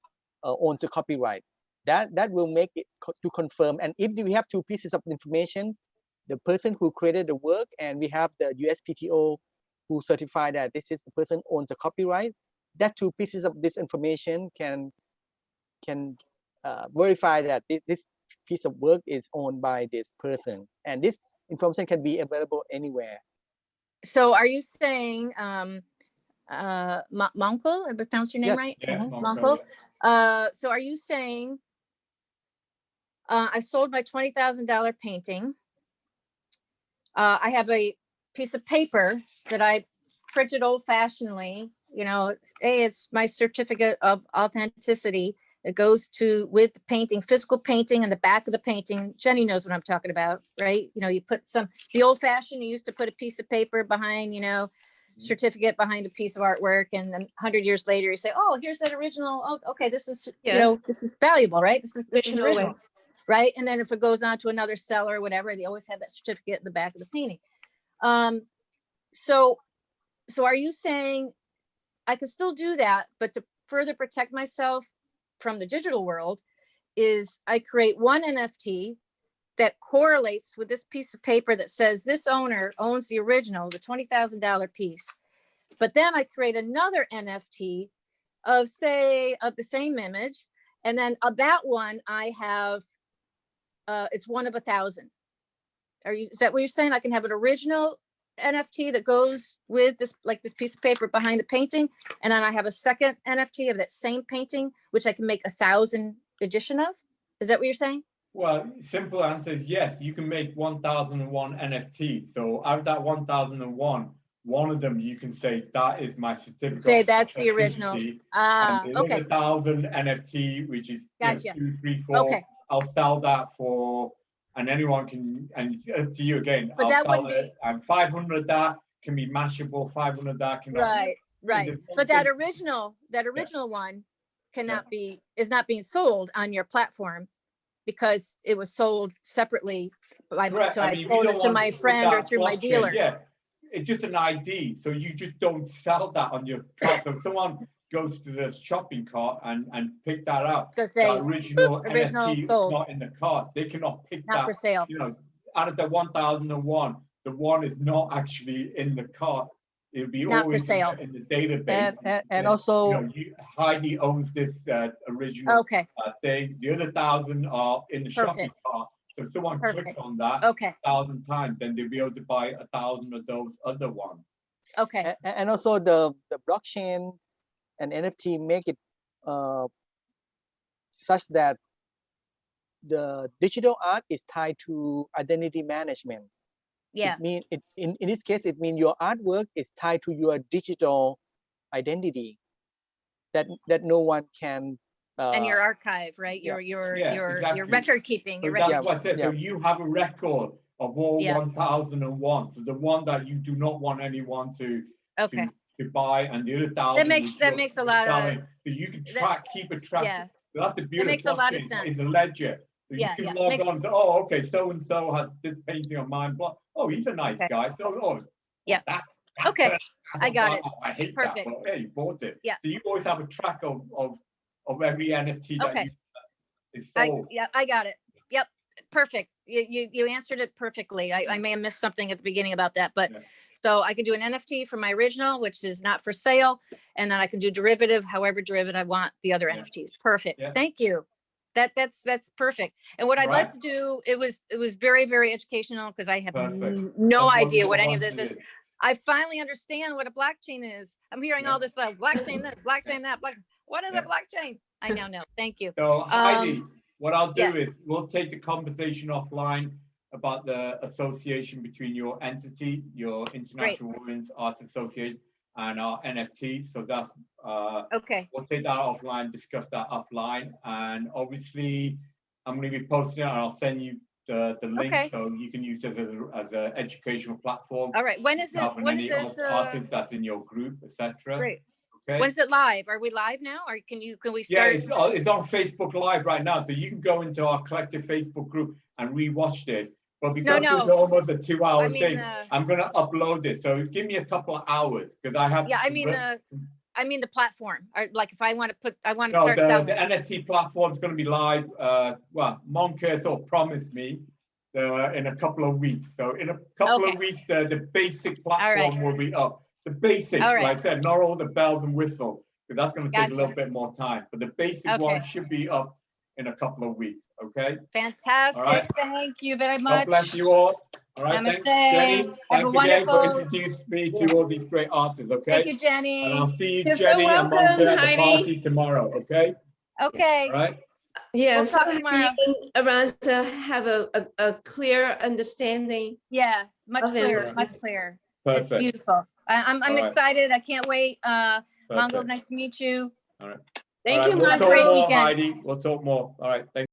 owns the copyright, that will make it to confirm. And if we have two pieces of information, the person who created the work, and we have the USPTO who certify that this is the person owns the copyright, that two pieces of this information can verify that this piece of work is owned by this person, and this information can be available anywhere. So are you saying, Monkel, if I pronounce your name Yes. right? Yeah, Monkel. So are you saying, I sold my $20,000 painting. I have a piece of paper that I printed old-fashionedly, hey, it's my certificate of authenticity. It goes with the painting, physical painting, and the back of the painting. Jenny knows what I'm talking about, right? You put the old-fashioned, you used to put a piece of paper behind, certificate behind a piece of artwork, and then 100 years later you say, oh, here's that original. Oh, okay, this is this is valuable, right? This is original, right? And then if it goes on to another seller or whatever, they always have that certificate in the back of the painting. So are you saying I could still do that, but to further protect myself from the digital world is I create one NFT that correlates with this piece of paper that says this owner owns the original, the $20,000 piece. But then I create another NFT of the same image. And then that one I have, it's one of 1,000. Is that what you're saying? I can have an original NFT that goes with this piece of paper behind the painting. And then I have a second NFT of that same painting, which I can make 1,000 edition of. Is that what you're saying? Well, simple answer is yes. You can make 1,001 NFT. So out of that 1,001, one of them you can say that is my certificate. Say that's the original. And the Okay. 1,000 NFT, which is Gotcha. 2, 3, 4. Okay. I'll sell that for, and anyone can, and it's up to you again. But I'll that sell wouldn't it, and 500 that can be mashable. 500 that can right. there's But that something- original one is not being sold on your platform because it was sold separately. Correct. So I I mean, you sold don't it to want my put friend or that through my blockchain, dealer. Yeah, it's just an ID. So you just don't sell that on your cart. So if someone goes to the shopping cart and pick that up, It's gonna say, that original original NFT sold. not in the cart. They cannot pick Not that. for sale. Out of the 1,001, the one is not actually in the cart. It'll be Not for always sale. in the database. And also, Heidi owns this original Okay. thing. The other 1,000 are in the shopping Perfect. cart. So if someone Perfect. clicks on that Okay. 1,000 times, then they'll be able to buy 1,000 of those other ones. Okay. and also the blockchain and NFT make it such that the digital art is tied to identity management. Yeah. In this case, it means your artwork is tied to your digital identity that no one can. And your archive, right? yeah. Your exactly. record keeping. So Your that's record. what I said. So you have a record of all Yeah. 1,001. So the one that you do not want anyone to Okay. to buy and the other 1,000 That makes a lot of, selling. So you can keep a track. yeah. So that's the beauty of makes a lot of blockchain. It's sense. a ledger. So Yeah, you can yeah, log makes- on to, oh, okay, so and so has this painting of mine. Oh, he's a nice Okay. guy. So, oh, Yeah. that Okay, that's I got wow, it. I hate Perfect. that. But hey, you bought it. Yeah. So you always have a track of every NFT that Okay. is sold. Yeah, I got it. Yep, perfect. You answered it perfectly. I may have missed something at the beginning about that, but Yeah. so I can do an NFT for my original, which is not for sale, and then I can do derivative, however derivative I want the other Yeah. NFTs. Perfect. Yeah. Thank you. That's perfect. And what I'd like Right. to do, it was very, very educational because I have Perfect. no That's what idea we what any of wanted this is. it. I finally understand what a blockchain is. I'm hearing Yeah. all this stuff, blockchain this, blockchain that, what is Yeah. a blockchain? I now know. Thank you. So Heidi, what I'll do yeah. is we'll take the conversation offline about the association between your entity, your International Women's Arts Association, and our NFT. So that's Okay. we'll take that offline, discuss that offline, and obviously I'm going to be posting it, and I'll send you the link Okay. so you can use it as an educational platform. All right. When is it? yourself and When any is it? artists that's in your group, etc. Great. Okay. When's it live? Are we live now, or can we Yeah, start? it's on Facebook Live right now, so you can go into our collective Facebook group and rewatch this. But because No. it's almost a 2-hour I mean, thing, I'm gonna upload it. So give me a couple of hours because I have. Yeah, I mean the platform. Or like if I want to No, start the selling. NFT platform is going to be live. Well, Monke sort of promised me in a couple of weeks. So in a couple Okay. of weeks, the basic right. platform will be up. The basics, All right. like I said, not all the bells and whistles, because that's going to take a little Gotcha. bit more time. But the basic Okay. one should be up in a couple of weeks. Okay. Fantastic. All right. Thank you very God much. bless you all. All right. Namaste. Thanks, Jenny. Have a Thanks again for wonderful- introducing me to Yes. all these great artists. Okay. Thank you, Jenny. And I'll see you, You're so Jenny and Monke welcome, at the Heidi. party tomorrow. Okay. Okay. All right. Yeah, We'll so talk tomorrow. around to have a clear understanding. Yeah, much Of clearer, it. much clearer. Perfect. It's beautiful. I'm All right. excited. I can't wait. Mongo, Perfect. nice to meet you. All right. Thank All right, you, we'll Have a talk great Michael. more, weekend. Heidi. We'll talk more. All right. Thank